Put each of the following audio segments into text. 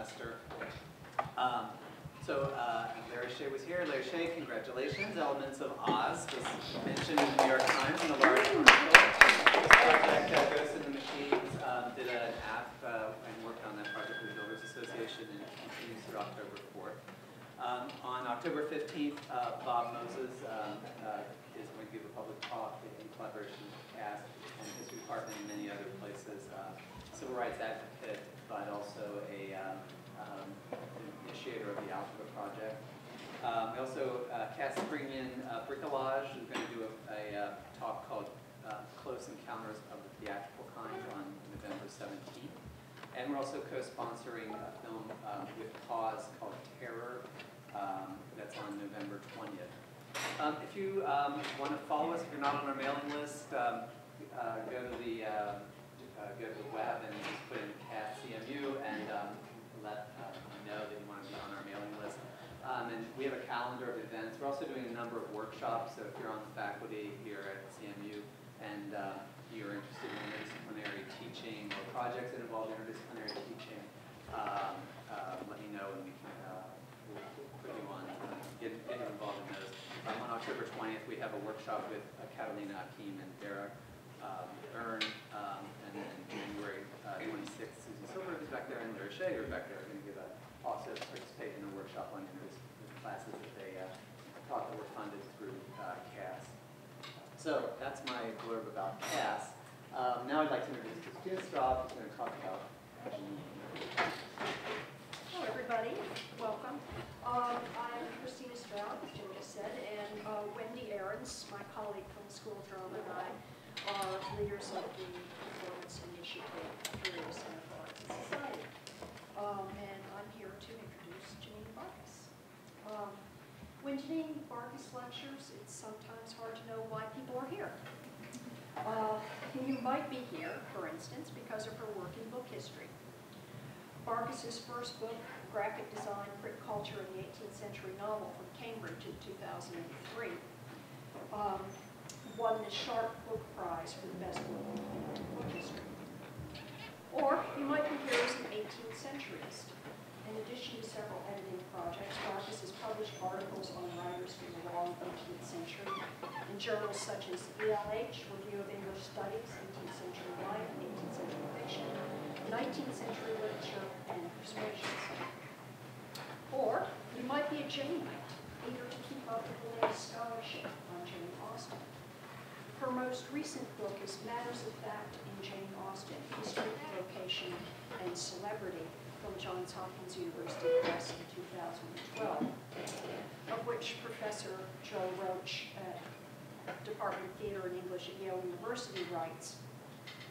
semester. Larry Shea was here. Larry Shea, congratulations. Elements of Oz was mentioned in the New York Times in a large article. This project, Ghosts in the Machines, did an app and worked on that project with the Builders Association and continues through October 4th. On October 15th, Bob Moses is going to give a public talk in collaboration with CAST and History Department and many other places. Civil rights advocate, but also an initiator of the Algebra Project. We also, CAST is bringing in Bricolage, who's going to do a talk called Close Encounters of the Theatrical Kind on November 17th. And we're also co-sponsoring a film with Cause called Terror, that's on November 20th. If you want to follow us, if you're not on our mailing list, go to the web and just put in CAST CMU and let me know that you want to be on our mailing list. And we have a calendar of events. We're also doing a number of workshops, so if you're on the faculty here at CMU and you're interested in interdisciplinary teaching or projects that involve interdisciplinary teaching, let me know and we can we'll put you on, get you involved in those. On October 20th, we have a workshop with Catalina Akeem and Derek Byrne, and then January 26th, Susie Silver is back there, and Larry Shea are back there, are going to give also participate in a workshop on classes that they taught that were funded through CAST. So that's my blurb about CAST. Now I'd like to introduce Christina Straub, who's going to talk about Janine. Hello, everybody. Welcome. I'm Christina Straub, as Jim just said, and Wendy Ahrens, my colleague from the School of Drama, and I are leaders of the Performance Initiative through the Center for Arts and Society. And I'm here to introduce Janine Barchas. When Janine Barchas lectures, it's sometimes hard to know why people are here. You might be here, for instance, because of her work in book history. Barchas's first book, Graphic Design, Print Culture in the 18th Century Novel from Cambridge in 2003, won the Sharp Book Prize for the best book in book history. Or you might be here as an 18th centuryist. In addition to several editing projects, Barchas has published articles on writers from the long 18th century in journals such as ELH, Review of English Studies, 18th Century Life, 18th Century Fiction, 19th Century Literature, and Persuasions. Or you might be a Janeite, eager to keep up with the latest scholarship on Jane Austen. Her most recent book is Matters of Fact in Jane Austen, History, Vocation, and Celebrity, from Johns Hopkins University Press in 2012, of which Professor Joe Roach at Department of Theater and English at Yale University writes,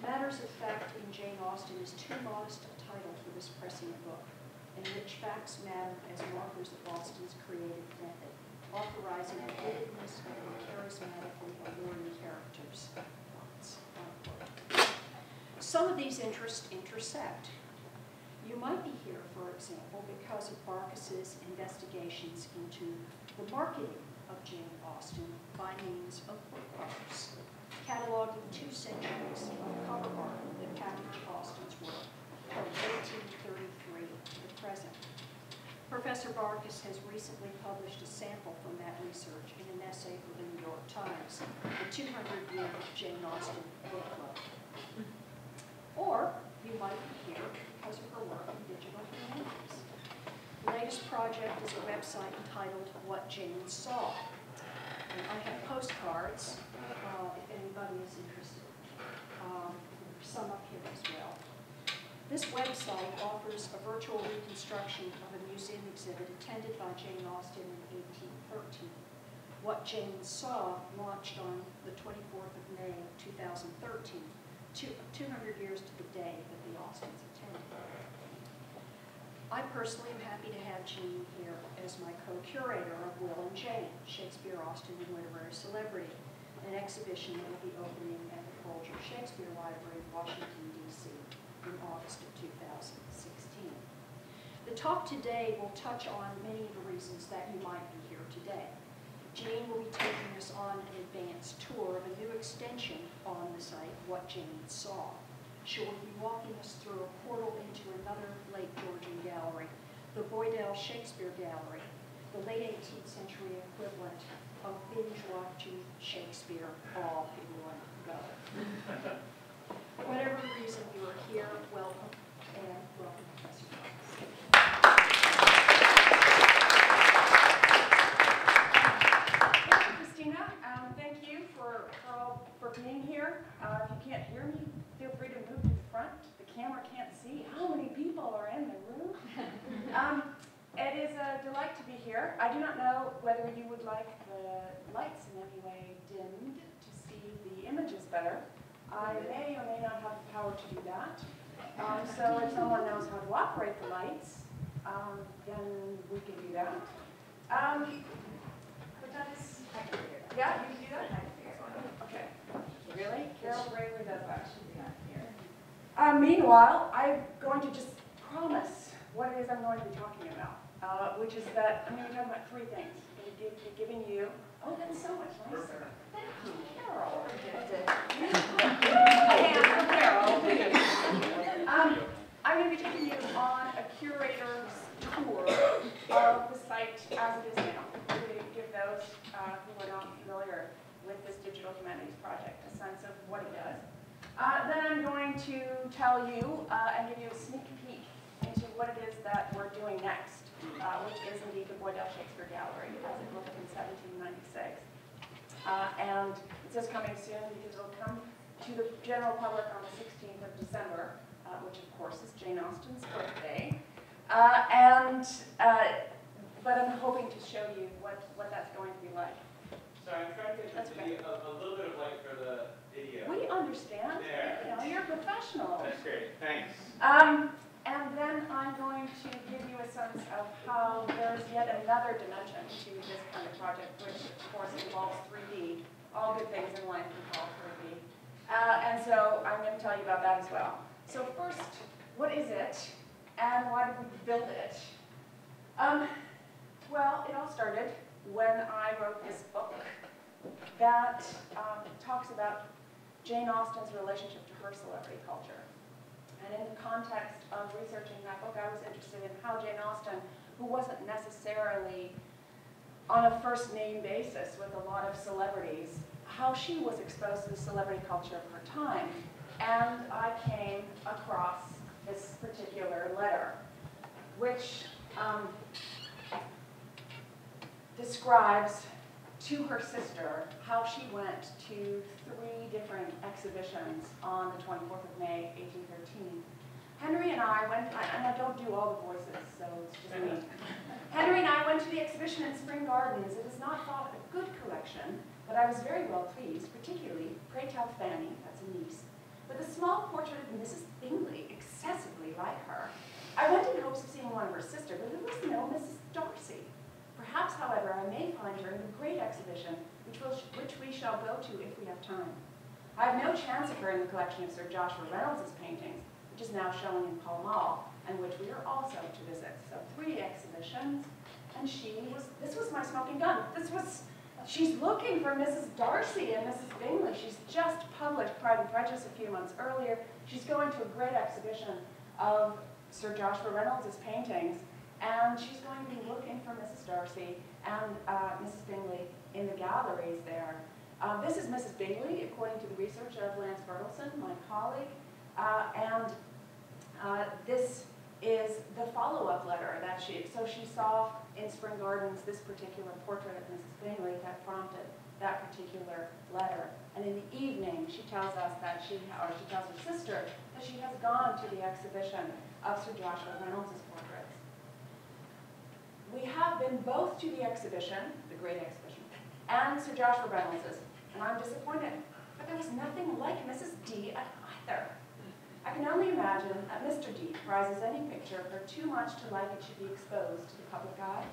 Matters of Fact in Jane Austen is too modest a title for this prescient book, in which facts matter as markers of Austen's creative method, authorizing the vividness of her charismatically alluring characters. Some of these interests intersect. You might be here, for example, because of Barchas's investigations into the marketing of Jane Austen by means of book covers, cataloging 2 centuries of cover art that package Austen's work from 1833 to the present. Professor Barchas has recently published a sample from that research in an essay for the New York Times, The 200-Year Jane Austen Book Club. Or you might be here because of her work in digital humanities. The latest project is a website entitled What Jane Saw. And I have postcards, if anybody is interested. Some up here as well. This website offers a virtual reconstruction of a museum exhibit attended by Jane Austen in 1813. What Jane Saw launched on the 24th of May, 2013, 200 years to the day that the Austens attended. I personally am happy to have Janine here as my co-curator of Will and Jane, Shakespeare, Austen, and Literary Celebrity, an exhibition that will be opening at the Folger Shakespeare Library in Washington, D.C. in August of 2016. The talk today will touch on many of the reasons that you might be here today. Janine will be taking us on an advanced tour of a new extension on the site, What Jane Saw. She will be walking us through a portal into another late Georgian gallery, the Boydell Shakespeare Gallery, the late 18th century equivalent of binge-watching Shakespeare all in one go. For whatever reason you are here, welcome, and welcome, Professor Barchas. Thank you, Christina. Thank you for being here. If you can't hear me, feel free to move to the front. The camera can't see how many people are in the room. It is a delight to be here. I do not know whether you would like the lights in any way dimmed to see the images better. I may or may not have the power to do that. So if someone knows how to operate the lights, then we can do that. But that is, yeah, you can do that? Okay. Really? Carol Braylor does that. Meanwhile, I'm going to just promise what it is I'm going to be talking about, which is that I'm going to be talking about three things. I'm going to be giving you, oh, that's so much nicer. Thank you, Carol. I'm going to be taking you on a curator's tour of the site as it is now, to give those who are not familiar with this digital humanities project a sense of what it does. Then I'm going to tell you and give you a sneak peek into what it is that we're doing next, which is indeed the Boydell Shakespeare Gallery, as it looked in 1796. And it says coming soon because it'll come to the general public on the 16th of December, which of course is Jane Austen's birthday. But I'm hoping to show you what that's going to be like. Sorry, I'm trying to get a little bit of light for the video. We understand. There. You know, you're a professional. That's great. Thanks. And then I'm going to give you a sense of how there's yet another dimension to this kind of project, which of course involves 3D. All good things in life involve 3D. And so I'm going to tell you about that as well. So first, what is it, and why did we build it? Well, it all started when I wrote this book that talks about Jane Austen's relationship to her celebrity culture. And in the context of researching that book, I was interested in how Jane Austen, who wasn't necessarily on a first name basis with a lot of celebrities, how she was exposed to the celebrity culture of her time. And I came across this particular letter, which describes to her sister how she went to 3 different exhibitions on the 24th of May, 1813. Henry and I went, and I don't do all the voices, so it's just me. Henry and I went to the exhibition in Spring Gardens. It is not thought a good collection, but I was very well pleased, particularly, pray tell Fanny, that's a niece, with a small portrait of Mrs. Bingley, excessively like her. I went in hopes of seeing one of her sister, but there was no Mrs. Darcy. Perhaps, however, I may find her in the great exhibition, which we shall go to if we have time. I have no chance of her in the collection of Sir Joshua Reynolds' paintings, which is now showing in Pall Mall, and which we are also to visit. So 3 exhibitions, and this was my smoking gun. She's looking for Mrs. Darcy and Mrs. Bingley. She's just published Pride and Prejudice a few months earlier. She's going to a great exhibition of Sir Joshua Reynolds' paintings, and she's going to be looking for Mrs. Darcy and Mrs. Bingley in the galleries there. This is Mrs. Bingley, according to the research of Lance Bertelson, my colleague, this is the follow-up letter that she saw in Spring Gardens this particular portrait of Mrs. Bingley that prompted that particular letter. And in the evening, she tells us that she tells her sister that she has gone to the exhibition of Sir Joshua Reynolds' portraits. We have been both to the exhibition, the great exhibition, and Sir Joshua Reynolds', and I'm disappointed. But there was nothing like Mrs. D at either. I can only imagine that Mr. D prizes any picture for too much to like it should be exposed to the public eye.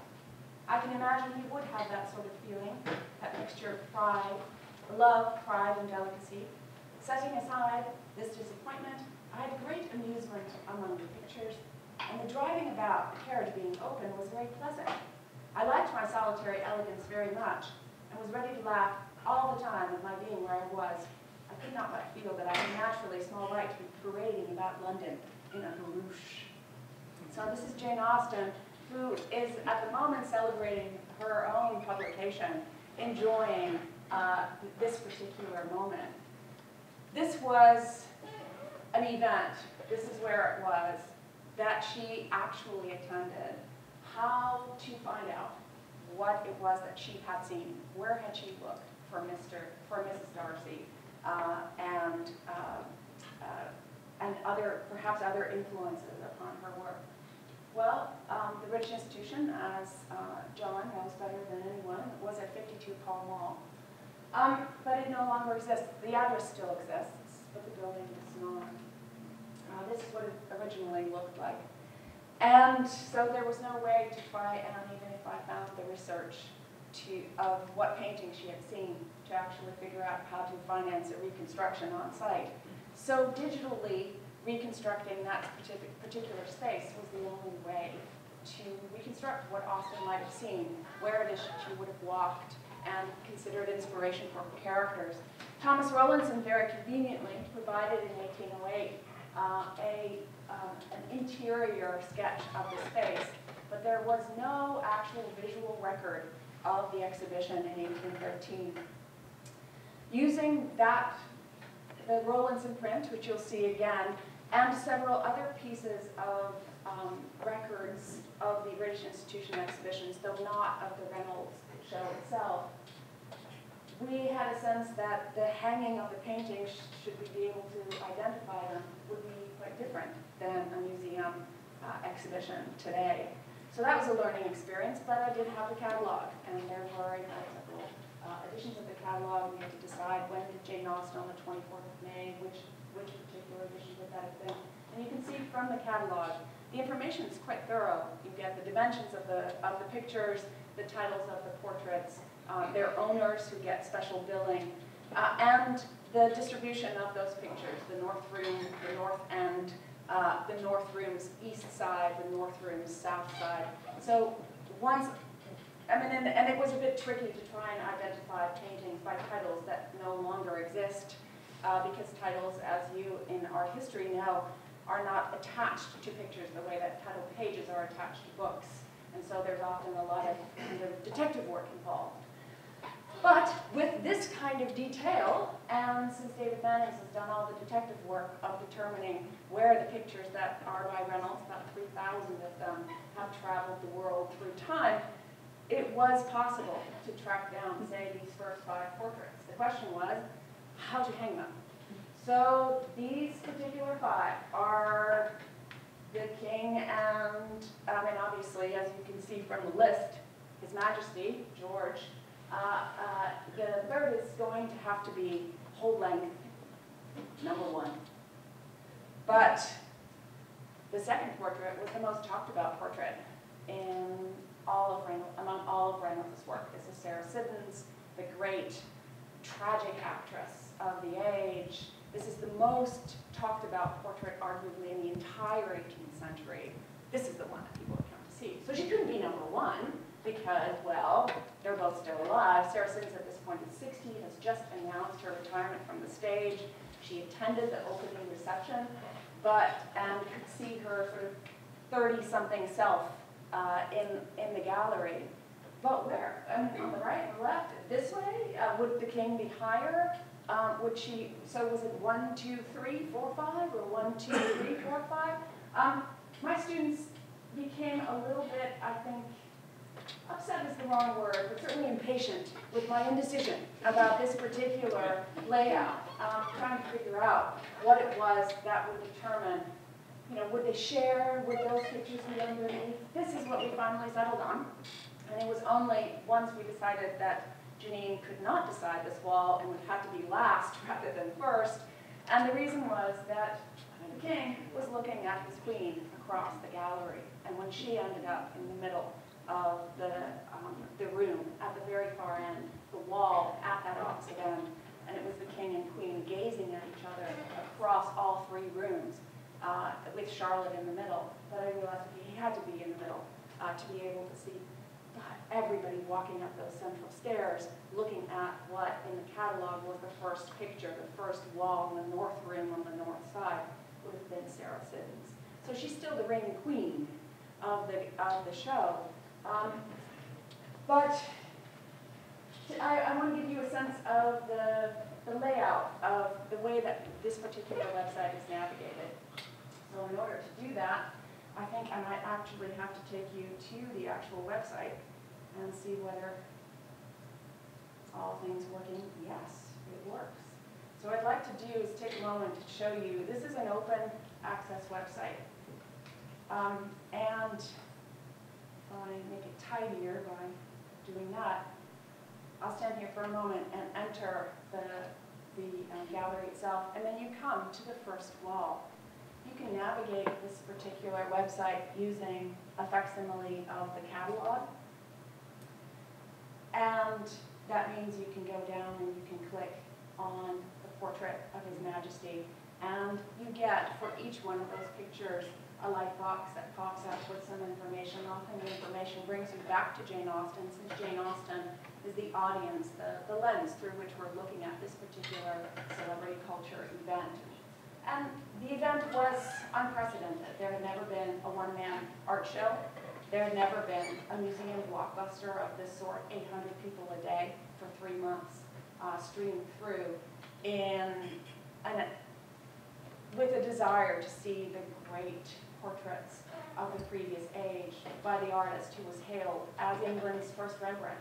I can imagine he would have that sort of feeling, that mixture of pride, love, pride, and delicacy. Setting aside this disappointment, I had great amusement among the pictures, and the driving about, the carriage being open, was very pleasant. I liked my solitary elegance very much, and was ready to laugh all the time at my being where I was. I could not but feel that I had naturally small right to be paraded about London in a barouche. So this is Jane Austen, who is at the moment celebrating her own publication, enjoying this particular moment. This was an event. This is where it was that she actually attended. How to find out what it was that she had seen. Where had she looked for Mrs. Darcy, and perhaps other influences upon her work. Well, the British institution, as John knows better than anyone, was at 52 Pall Mall. But it no longer exists. The address still exists, but the building does not. This is what it originally looked like. And so there was no way to try, and even if I found the research of what paintings she had seen, to actually figure out how to finance a reconstruction on site. So digitally reconstructing that particular space was the only way to reconstruct what Austen might have seen, where it is she would have walked, and considered inspiration for her characters. Thomas Rowlandson very conveniently provided in 1808 an interior sketch of the space, but there was no actual visual record of the exhibition in 1813. Using that, the Rowlandson print, which you'll see again, and several other pieces of records of the British Institution exhibitions, though not of the Reynolds show itself, we had a sense that the hanging of the paintings, should we be able to identify them, would be quite different than a museum exhibition today. So that was a learning experience, but I did have the catalog, and there were several editions of the catalog. We had to decide when did Jane Austen on the 24th of May, which particular edition would that have been. And you can see from the catalog, the information is quite thorough. You get the dimensions of the pictures, the titles of the portraits, their owners who get special billing, and the distribution of those pictures, the north room, the north end, the north room's east side, the north room's south side. So and it was a bit tricky to try and identify paintings by titles that no longer exist, because titles, as you in art history know, are not attached to pictures the way that title pages are attached to books. And so there's often a lot of kind of detective work involved. But with this kind of detail, and since David Mannings has done all the detective work of determining where the pictures that are by Reynolds, about 3,000 of them, have traveled the world through time, it was possible to track down, say, these first 5 portraits. The question was how to hang them. So these particular 5 are the king and, obviously, as you can see from the list, His Majesty, George. The third is going to have to be whole length, number 1. But the second portrait was the most talked about portrait among all of Reynolds' work. This is Sarah Siddons, the great tragic actress of the age. This is the most talked about portrait, arguably, in the entire 18th century. This is the one that people have come to see. So she couldn't be number 1 because, well, they're both still alive. Sarah Siddons at this point is 60, has just announced her retirement from the stage. She attended the opening reception, and could see her sort of 30-something self in the gallery. But where? On the right and left? This way? Would the king be higher? So was it 1, 2, 3, 4, 5, or 1, 2, 3, 4, 5? My students became a little bit, I think, upset is the wrong word, but certainly impatient with my indecision about this particular layout, trying to figure out what it was that would determine, would they share, would those pictures be underneath? This is what we finally settled on. And it was only once we decided that Janine could not decide this wall and would have to be last rather than first. And the reason was that the king was looking at his queen across the gallery. And when she ended up in the middle of the room at the very far end, the wall at that opposite end, and it was the king and queen gazing at each other across all 3 rooms with Charlotte in the middle. But I realized he had to be in the middle to be able to see everybody walking up those central stairs, looking at what in the catalog was the first picture, the first wall in the north room on the north side. would have been Sarah Siddons. So she's still the reigning queen of the show. But I want to give you a sense of the layout of the way that this particular website is navigated. So in order to do that, I think I might actually have to take you to the actual website and see whether all things working. Yes, it works. So what I'd like to do is take a moment to show you, this is an open access website. And if I make it tidier by doing that, I'll stand here for a moment and enter the gallery itself, and then you come to the first wall. You can navigate this particular website using a facsimile of the catalog. And that means you can go down and you can click on the portrait of His Majesty, and you get, for each one of those pictures, a light box that pops up with some information. Often the information brings you back to Jane Austen, since Jane Austen is the audience, the lens through which we're looking at this particular celebrity culture event. And the event was unprecedented. There had never been a one-man art show. There had never been a museum blockbuster of this sort, 800 people a day for 3 months, streamed through with a desire to see the great portraits of the previous age by the artist who was hailed as England's first Rembrandt,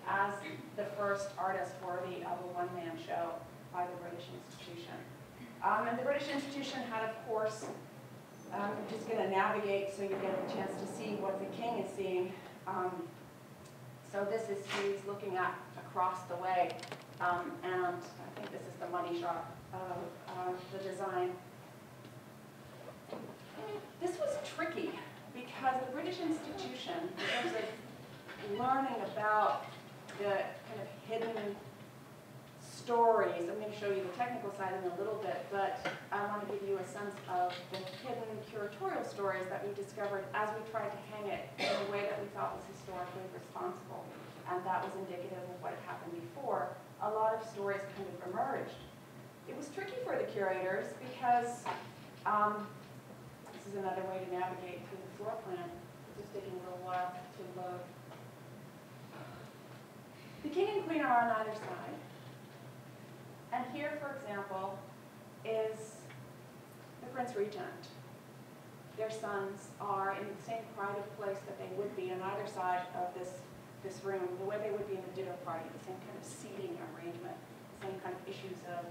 as the first artist worthy of a one-man show by the British institution. And the British institution had, of course, I'm just going to navigate so you get a chance to see what the king is seeing. So this is, he's looking at across the way, and I think this is the money shot of the design. This was tricky because the British institution, in terms of learning about the kind of hidden stories, I'm going to show you the technical side in a little bit, but I want to give you a sense of the hidden curatorial stories that we discovered as we tried to hang it in a way that we thought was historically responsible, and that was indicative of what had happened before. A lot of stories kind of emerged. It was tricky for the curators because this is another way to navigate through the floor plan. It's just taking a little while to load. The king and queen are on either side. And here, for example, is the Prince Regent. Their sons are in the same pride of place that they would be on either side of this room, the way they would be in a dinner party, the same kind of seating arrangement, the same kind of issues of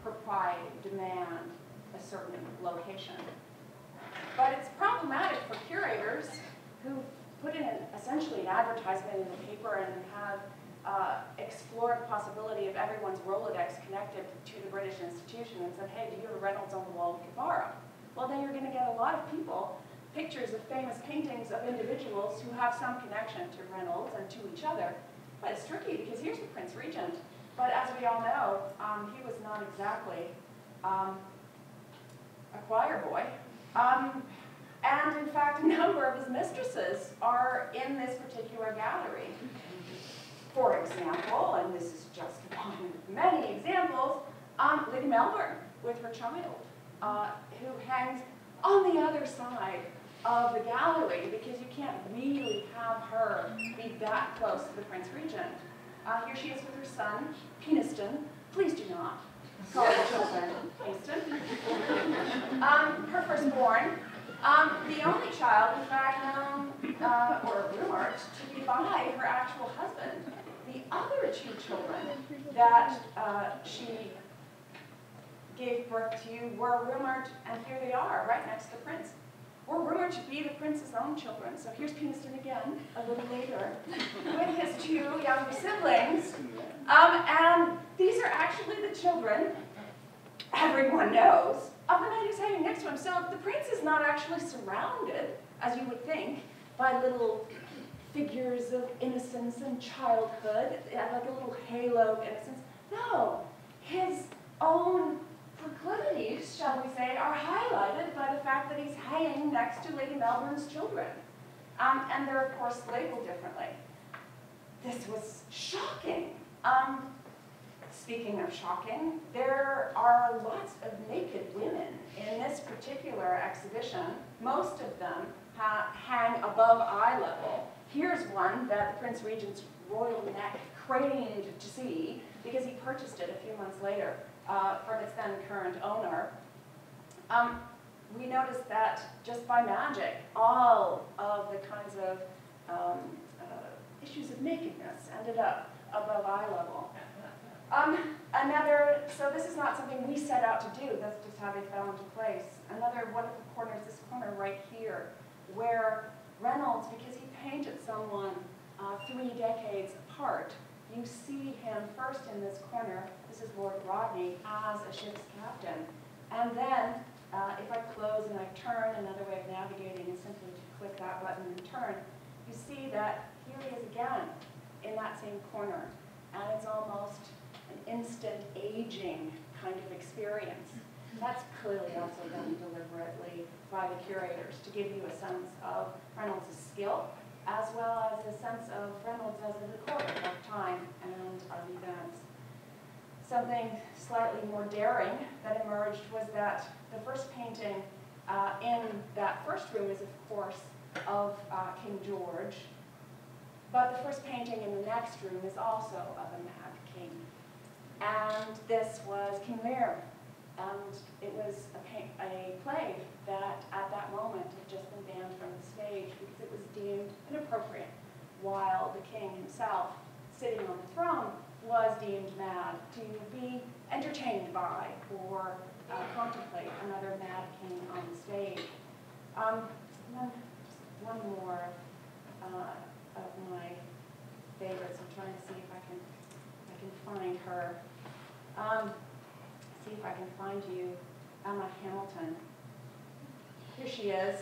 propriety, demand, a certain location. But it's problematic for curators who put in essentially an advertisement in the paper and have explored the possibility of everyone's Rolodex connected to the British institution and said, hey, do you have a Reynolds on the wall we could borrow? Well, then you're going to get a lot of people, pictures of famous paintings of individuals who have some connection to Reynolds and to each other. But it's tricky because here's the Prince Regent. But as we all know, he was not exactly a choir boy. And in fact, a number of his mistresses are in this particular gallery. For example, and this is just one of many examples, Lady Melbourne with her child, who hangs on the other side of the gallery because you can't really have her be that close to the Prince Regent. Here she is with her son, Peniston. Please do not call the children Peniston. Her firstborn, the only child, in fact, known or rumored to be by her actual husband. The other 2 children that she gave birth to were rumored, and here they are, right next to the prince, were rumored to be the prince's own children. So here's Peniston again, a little later, with his 2 younger siblings. And these are actually the children, everyone knows, of the man who's hanging next to him. So the prince is not actually surrounded, as you would think, by little figures of innocence and childhood, like a little halo of innocence. No, his own proclivities, shall we say, are highlighted by the fact that he's hanging next to Lady Melbourne's children. And they're, of course, labeled differently. This was shocking. speaking of shocking, there are lots of naked women in this particular exhibition. Most of them hang above eye level. Here's one that the Prince Regent's royal neck craned to see because he purchased it a few months later from its then current owner. We noticed that just by magic, all of the kinds of issues of nakedness ended up above eye level. So this is not something we set out to do, that's just how they fell into place. Another wonderful corner is this corner right here, where Reynolds, because he painted someone 3 decades apart, you see him first in this corner, this is Lord Rodney, as a ship's captain. And then, if I close and I turn, another way of navigating is simply to click that button and turn, you see that here he is again in that same corner. And it's almost an instant aging kind of experience. That's clearly also done deliberately by the curators to give you a sense of Reynolds' skill, as well as a sense of Reynolds as a recorder of time and of events. Something slightly more daring that emerged was that the first painting in that first room is, of course, of King George, but the first painting in the next room is also of a mad king. And this was King Lear. And it was a play that at that moment had just been banned from the stage because it was deemed inappropriate, while the king himself, sitting on the throne, was deemed mad to be entertained by or contemplate another mad king on the stage. And then just one more of my favorites. I'm trying to see if I can find her. See if I can find you Emma Hamilton. Here she is,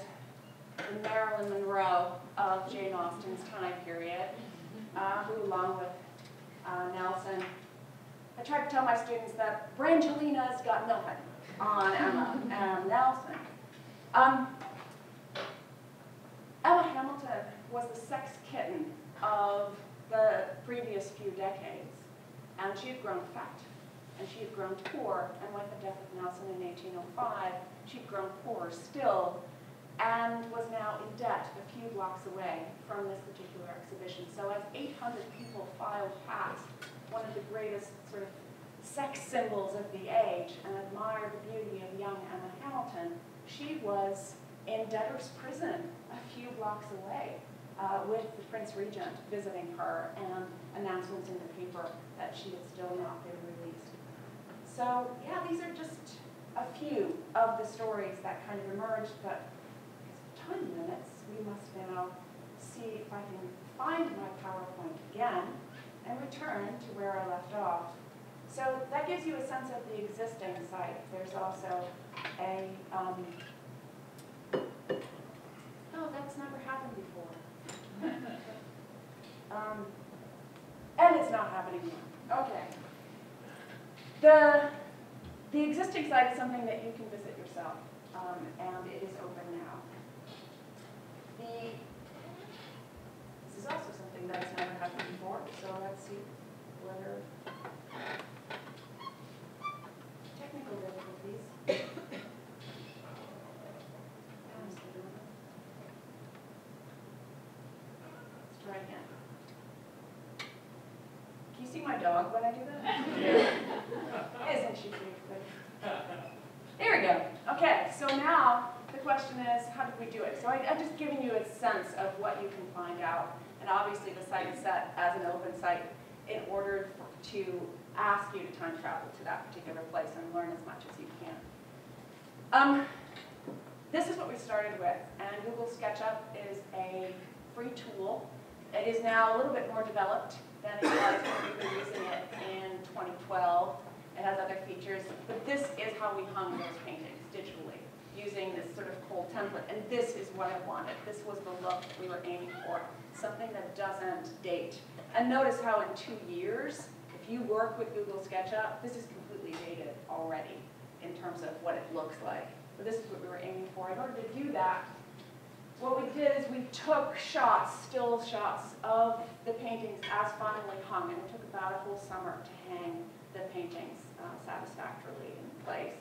the Marilyn Monroe of Jane Austen's time period, who, along with Nelson, I tried to tell my students that Brangelina's got nothing on Emma and Nelson. Emma Hamilton was the sex kitten of the previous few decades, and she had grown fat. And she had grown poor, and with the death of Nelson in 1805, she'd grown poorer still, and was now in debt a few blocks away from this particular exhibition. So as 800 people filed past one of the greatest sort of sex symbols of the age and admired the beauty of young Emma Hamilton, she was in debtor's prison a few blocks away with the Prince Regent visiting her and announcements in the paper that she had still not been released. So yeah, these are just a few of the stories that kind of emerged, but because of time limits, we must now see if I can find my PowerPoint again and return to where I left off. So that gives you a sense of the existing site. There's also a, oh, that's never happened before. And it's not happening now. Okay. The existing site is something that you can visit yourself, and it is open now. This is also something that has never happened before, so let's see whether technical difficulties. Let's try again. Can you see my dog when I do that? Isn't she beautiful? There we go. Okay, so now the question is, how did we do it? So I've just given you a sense of what you can find out. And obviously the site is set as an open site in order to ask you to time travel to that particular place and learn as much as you can. This is what we started with, and Google SketchUp is a free tool. It is now a little bit more developed than it was when we were using it in 2012. It has other features, but this is how we hung those paintings digitally, using this sort of cold template. And this is what I wanted. This was the look that we were aiming for, something that doesn't date. And notice how in 2 years, if you work with Google SketchUp, this is completely dated already in terms of what it looks like. But this is what we were aiming for. In order to do that, what we did is we took shots, still shots of the paintings as finally hung, and it took about a whole summer to hang the paintings satisfactorily in place.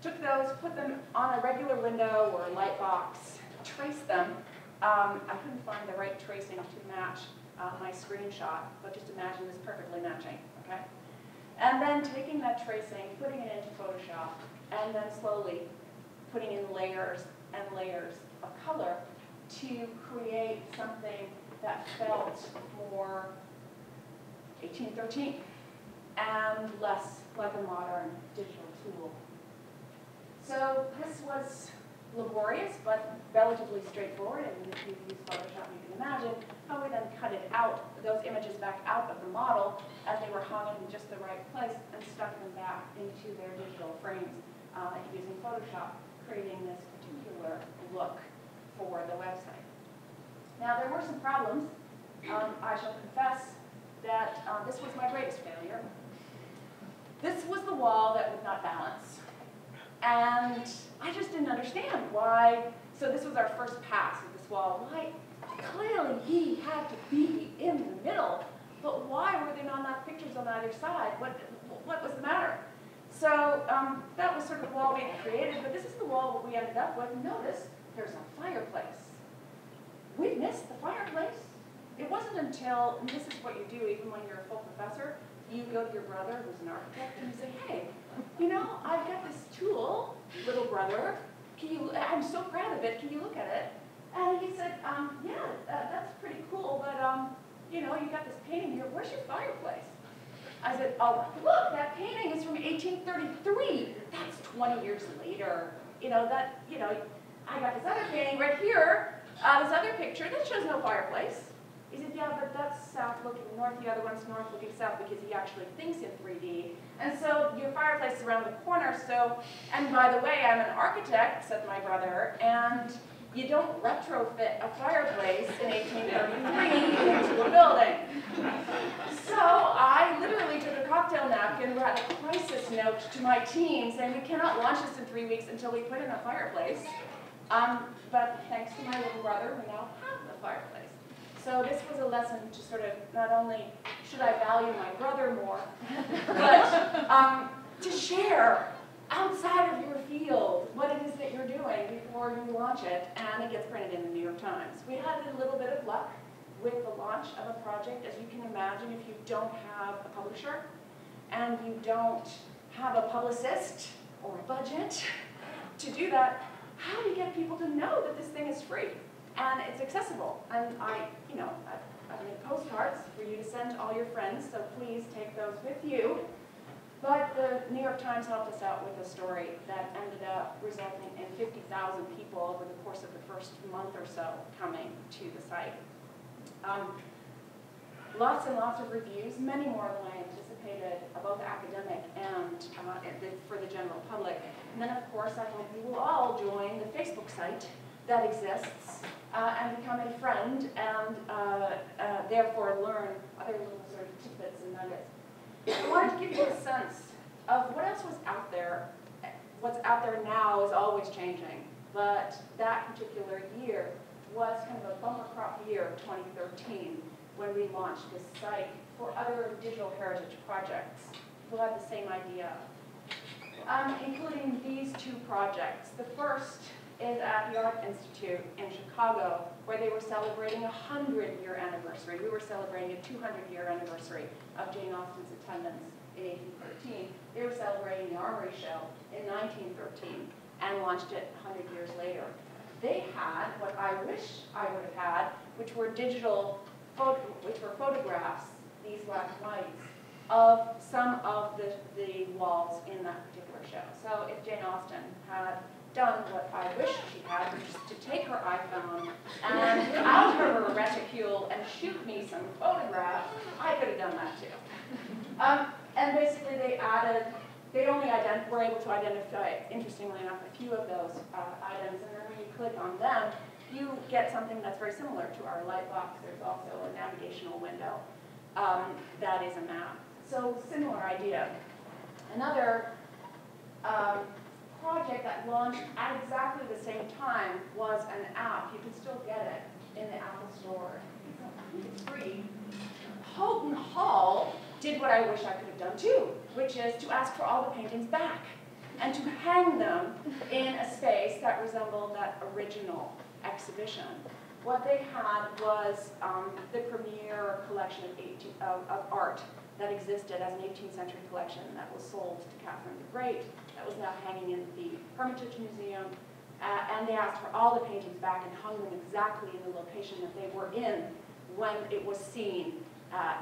Took those, put them on a regular window or a light box, traced them. I couldn't find the right tracing to match my screenshot, but just imagine this perfectly matching, okay? And then taking that tracing, putting it into Photoshop, and then slowly putting in layers and layers of color to create something that felt more 1813 and less like a modern digital tool. So this was laborious, but relatively straightforward. And if you've used Photoshop, you can imagine how we then cut it out, those images back out of the model as they were hung in just the right place and stuck them back into their digital frames using Photoshop, creating this particular look for the website. Now, there were some problems. I shall confess that this was my greatest failure. This was the wall that would not balance. And I just didn't understand why. So this was our first pass of this wall. Why? Clearly he had to be in the middle, but why were there not pictures on either side? What was the matter? So that was sort of the wall we had created, but this is the wall we ended up with. Notice there's a fireplace. We missed the fireplace. It wasn't until, and this is what you do even when you're a full professor, you go to your brother who's an architect and you say, hey, you know, I've got this tool, little brother, I'm so proud of it, can you look at it? And he said, yeah, that's pretty cool, but you know, you got this painting here, where's your fireplace? I said, oh, look, that painting is from 1833. That's 20 years later. You know, I got this other painting right here, this other picture, that shows no fireplace. He said, yeah, but that's south looking north, the other one's north looking south because he actually thinks in 3D. And so your fireplace is around the corner, so, and by the way, I'm an architect, said my brother, and you don't retrofit a fireplace in 1833 into a building. So I literally took a cocktail napkin and wrote a crisis note to my team saying we cannot launch this in 3 weeks until we put in a fireplace. But thanks to my little brother, we now have the fireplace. So this was a lesson to sort of not only should I value my brother more, but to share outside of your field what it is that you're doing before you launch it, and it gets printed in the New York Times. We had a little bit of luck with the launch of a project. As you can imagine, if you don't have a publisher and you don't have a publicist or a budget to do that, how do you get people to know that this thing is free and it's accessible? And I've made postcards for you to send to all your friends, so please take those with you. But the New York Times helped us out with a story that ended up resulting in 50,000 people over the course of the first month or so coming to the site. Lots and lots of reviews, many more than I anticipated, both academic and for the general public. And then, of course, I hope you will all join the Facebook site that exists and become a friend and therefore learn other little sort of tidbits and nuggets. I wanted to give you a sense of what else was out there. What's out there now is always changing, but that particular year was kind of a bumper crop year, 2013, when we launched this site for other digital heritage projects who had the same idea, including these two projects. The first is at the Art Institute in Chicago, where they were celebrating a 100-year anniversary. We were celebrating a 200-year anniversary of Jane Austen's attendance in 1813. They were celebrating the Armory Show in 1913 and launched it 100 years later. They had what I wish I would have had, which were photographs, these black and whites, of some of the walls in that particular show. So if Jane Austen had done what I wish she had, which is to take her iPhone and out of her reticule and shoot me some photographs, I could have done that too. And basically they only were able to identify, interestingly enough, a few of those items, and then when you click on them, you get something that's very similar to our light box. There's also a navigational window that is a map. So similar idea. Another project that launched at exactly the same time was an app. You can still get it in the Apple Store. It's free. Houghton Hall did what I wish I could have done too, which is to ask for all the paintings back and to hang them in a space that resembled that original exhibition. What they had was the premier collection of art that existed as an 18th century collection that was sold to Catherine the Great, that was now hanging in the Hermitage Museum, and they asked for all the paintings back and hung them exactly in the location that they were in when it was seen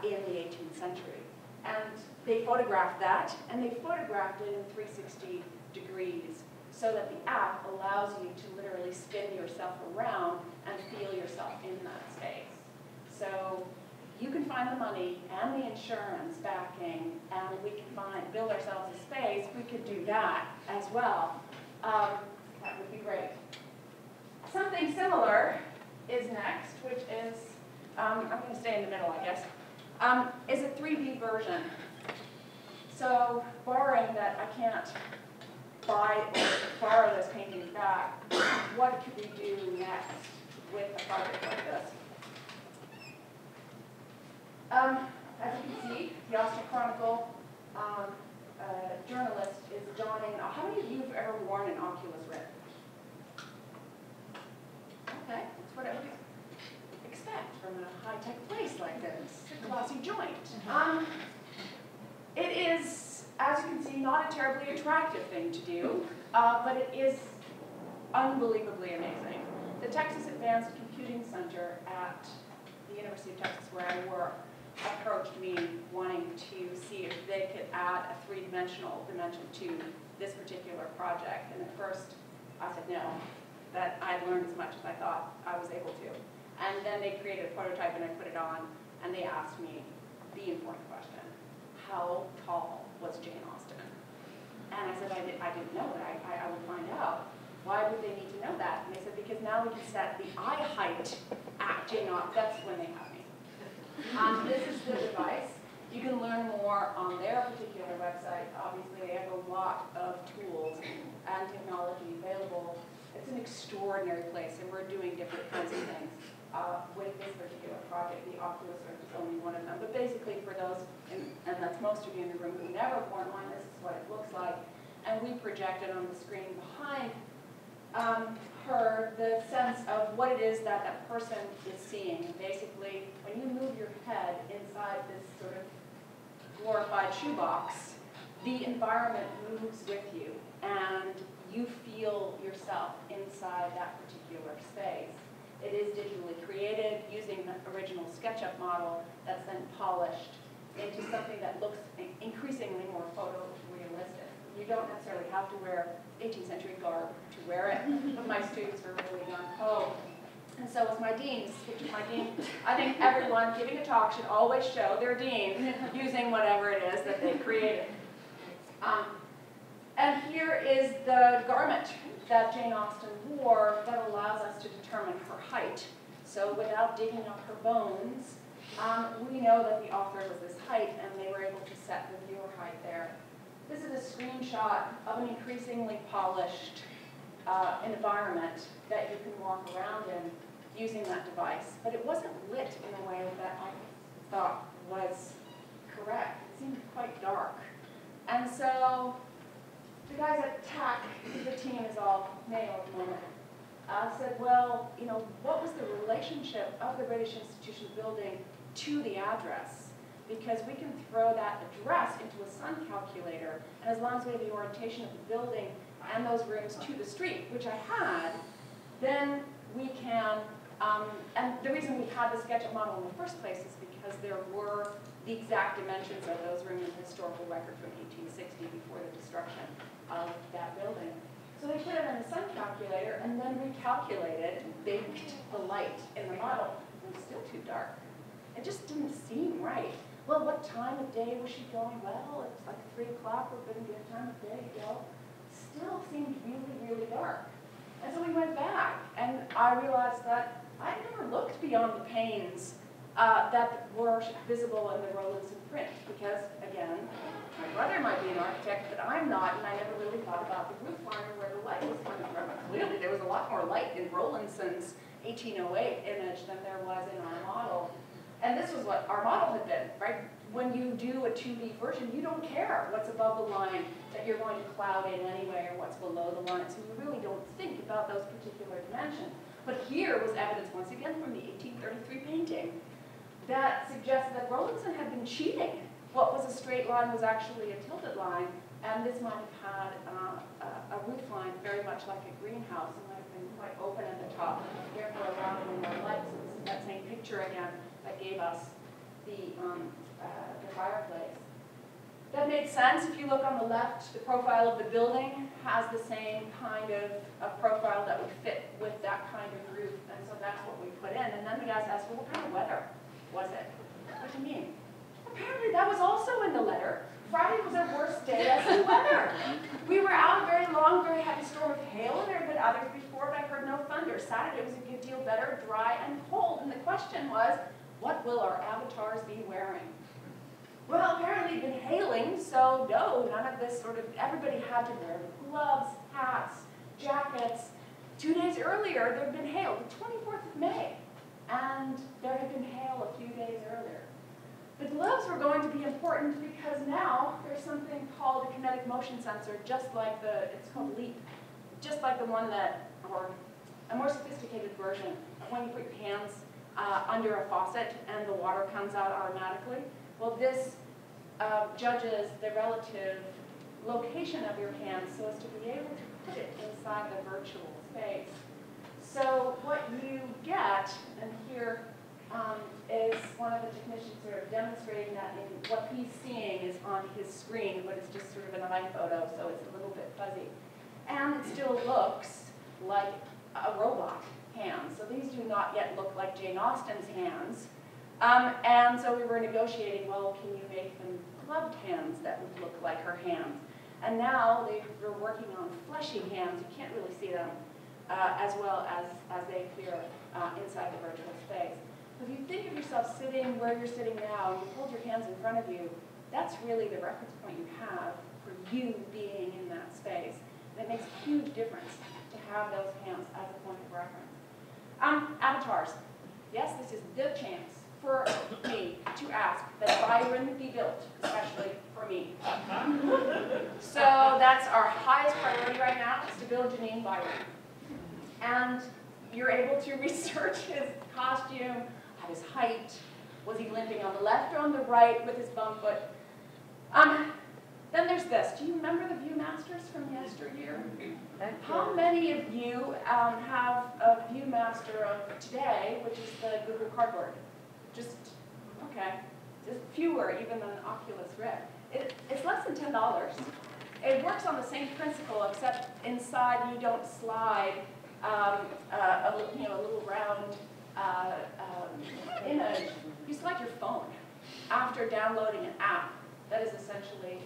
in the 18th century. And they photographed that, and they photographed it in 360 degrees, so that the app allows you to literally spin yourself around and feel yourself in that space. So you can find the money and the insurance backing, and we can build ourselves a space. We could do that as well. That would be great. Something similar is next, which is, I'm going to stay in the middle, I guess, is a 3D version. So borrowing that I can't buy or borrow those paintings back, what could we do next with a project like this? As you can see, the Austen Chronicle journalist is donning. How many of you have ever worn an Oculus Rift? Okay, that's what I would expect from a high-tech place like this, a glossy joint. It is, as you can see, not a terribly attractive thing to do, but it is unbelievably amazing. The Texas Advanced Computing Center at the University of Texas, where I work, approached me wanting to see if they could add a three-dimensional dimension to this particular project. And at first, I said no, that I'd learned as much as I thought I was able to. And then they created a prototype and I put it on, and they asked me the important question: how tall was Jane Austen? And I said, I didn't know that. I would find out. Why would they need to know that? And they said, because now we can set the eye height at Jane Austen. That's when they have me. This is the device. You can learn more on their particular website. Obviously, they have a lot of tools and technology available. It's an extraordinary place, and we're doing different kinds of things with this particular project. The Oculus Rift is only one of them. But basically, for those, and that's most of you in the room who never worn one, this is what it looks like. And we projected on the screen behind her the sense of what it is that that person is seeing. Basically, when you move your head inside this sort of glorified shoebox, the environment moves with you, and you feel yourself inside that particular space. It is digitally created using the original SketchUp model that's then polished into something that looks increasingly more photorealistic. You don't necessarily have to wear 18th century garb to wear it, but my students were really gung-ho. And so was my dean. This is a picture of my dean. I think everyone giving a talk should always show their dean using whatever it is that they created. And here is the garment that Jane Austen wore that allows us to determine her height. So without digging up her bones, we know that the author was this height, and they were able to set the viewer height there. This is a screenshot of an increasingly polished environment that you can walk around in using that device. But it wasn't lit in a way that I thought was correct. It seemed quite dark. And so the guys at TAC, the team is all male at the moment, said, well, you know, what was the relationship of the British Institution building to the address? Because we can throw that address into a sun calculator, and as long as we have the orientation of the building and those rooms to the street, which I had, then we can, and the reason we had the SketchUp model in the first place is because there were the exact dimensions of those rooms in the historical record from 1860 before the destruction of that building. So they put it in the sun calculator and then recalculated and baked the light in the model. It was still too dark. It just didn't seem right. Well, what time of day was she going? Well, it's like 3 o'clock, we're going to get a time of day to go. Still seemed really, really dark. And so we went back, and I realized that I never looked beyond the panes that were visible in the Rowlandson print, because, again, my brother might be an architect, but I'm not, and I never really thought about the roof liner where the light was coming from. Clearly, there was a lot more light in Rowlandson's 1808 image than there was in our model. And this was what our model had been, right? When you do a 2D version, you don't care what's above the line that you're going to cloud in anyway or what's below the line. So you really don't think about those particular dimensions. But here was evidence, once again, from the 1833 painting that suggested that Rowlandson had been cheating. What was a straight line was actually a tilted line, and this might have had a roof line very much like a greenhouse. It might have been quite open at the top, therefore allowing more light. So this is that same picture again that gave us the fireplace. That made sense. If you look on the left, the profile of the building has the same kind of profile that would fit with that kind of roof, and so that's what we put in. And then the guys asked, well, what kind of weather was it? What do you mean? Apparently that was also in the letter. Friday was our worst day as the weather. We were out a very long, very heavy storm of hail, and there had been others before, but I heard no thunder. Saturday was a good deal better, dry and cold, and the question was, what will our avatars be wearing? Well, apparently it had been hailing, so no, none of this sort of, everybody had to wear gloves, hats, jackets. 2 days earlier, there had been hail, the 24th of May, and there had been hail a few days earlier. The gloves were going to be important because now there's something called a kinetic motion sensor, just like it's called LEAP, just like the one that, or a more sophisticated version of when you put your hands under a faucet and the water comes out automatically. Well, this judges the relative location of your hands so as to be able to put it inside the virtual space. So what you get, and here is one of the technicians sort of demonstrating that in what he's seeing is on his screen, but it's just sort of an iPhoto, so it's a little bit fuzzy. And it still looks like a robot hand. So these do not yet look like Jane Austen's hands. And so we were negotiating, well, can you make them gloved hands that would look like her hands? And now we're working on fleshy hands. You can't really see them as well as they appear inside the virtual space. So if you think of yourself sitting where you're sitting now, and you hold your hands in front of you, that's really the reference point you have for you being in that space. And it makes a huge difference to have those hands as a point of reference. Avatars. Yes, this is the chance for me to ask that Byron be built, especially for me. So that's our highest priority right now, is to build Janine Byron. And you're able to research his costume, his height, was he limping on the left or on the right with his bum foot? Then there's this. Do you remember the Viewmasters from yesteryear? How many of you have a Viewmaster of today, which is the Google Cardboard? Just, okay, just fewer even than an Oculus Rift. It's less than $10. It works on the same principle, except inside you don't slide a little round image. You slide your phone after downloading an app that is essentially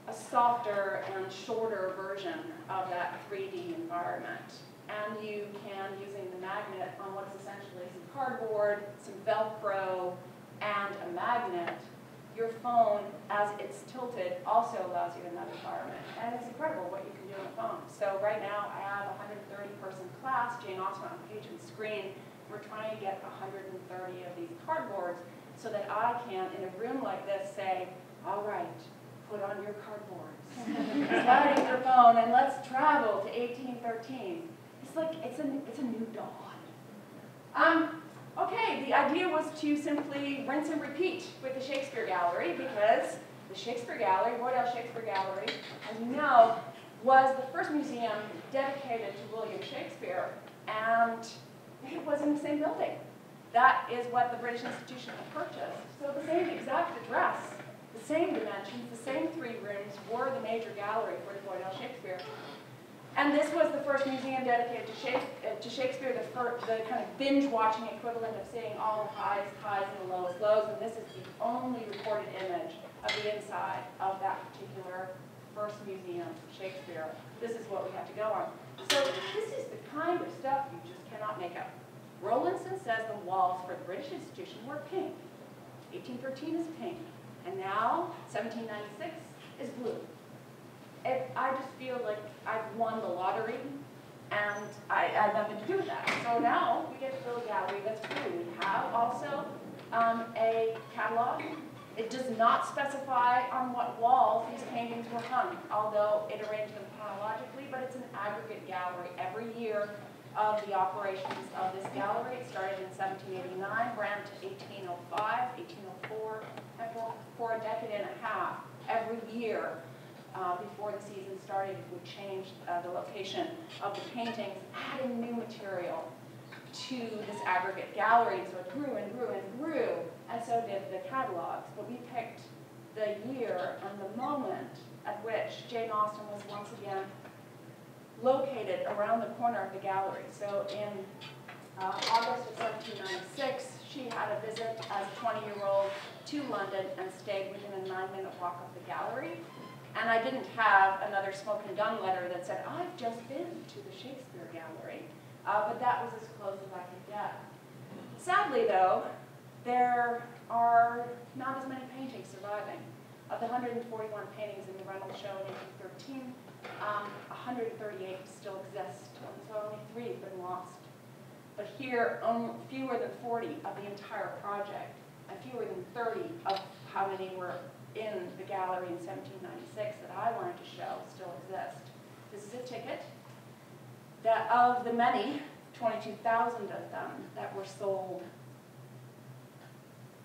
a softer and shorter version of that 3D environment. And you can, using the magnet on what is essentially some cardboard, some Velcro, and a magnet, your phone, as it's tilted, also allows you in that environment. And it's incredible what you can do on a phone. So right now, I have a 130-person class, Jane Austen on page and screen. We're trying to get 130 of these cardboards so that I can, in a room like this, say, all right, put on your cardboards, slide in your phone, and let's travel to 1813. It's like, it's a new dawn. Okay, the idea was to simply rinse and repeat with the Shakespeare Gallery, because the Shakespeare Gallery, Royal Shakespeare Gallery, as you know, was the first museum dedicated to William Shakespeare, and it was in the same building. That is what the British institution had purchased. So the same exact address, the same dimensions, the same 3 rooms were the major gallery for the Royal Shakespeare. And this was the first museum dedicated to Shakespeare, the kind of binge-watching equivalent of seeing all the highest highs and the lowest lows, and this is the only recorded image of the inside of that particular first museum, Shakespeare. This is what we have to go on. So this is the kind of stuff you just cannot make up. Rowlandson says the walls for the British institution were pink. 1813 is pink, and now 1796 is blue. I just feel like I've won the lottery And I had nothing to do with that. So now we get to build a gallery that's free. We have also a catalog. It does not specify on what walls these paintings were hung, although it arranged them chronologically, but it's an aggregate gallery. Every year of the operations of this gallery, it started in 1789, ran to 1805, 1804, and for a decade and a half, every year before the season started, it would change the location of the paintings, adding new material to this aggregate gallery. So it grew and grew and grew, and so did the catalogs. But we picked the year and the moment at which Jane Austen was once again located around the corner of the gallery. So in August of 1796, she had a visit as a 20-year-old to London and stayed within a 9-minute walk of the gallery. And I didn't have another smoke and gun letter that said, I've just been to the Shakespeare Gallery. But that was as close as I could get. Sadly, though, there are not as many paintings surviving. Of the 141 paintings in the Reynolds show in 1813, 138 still exist, so only 3 have been lost. But here, fewer than 40 of the entire project, and fewer than 30 of how many were in the gallery in 1796 that I wanted to show still exist. This is a ticket that of the many, 22,000 of them, that were sold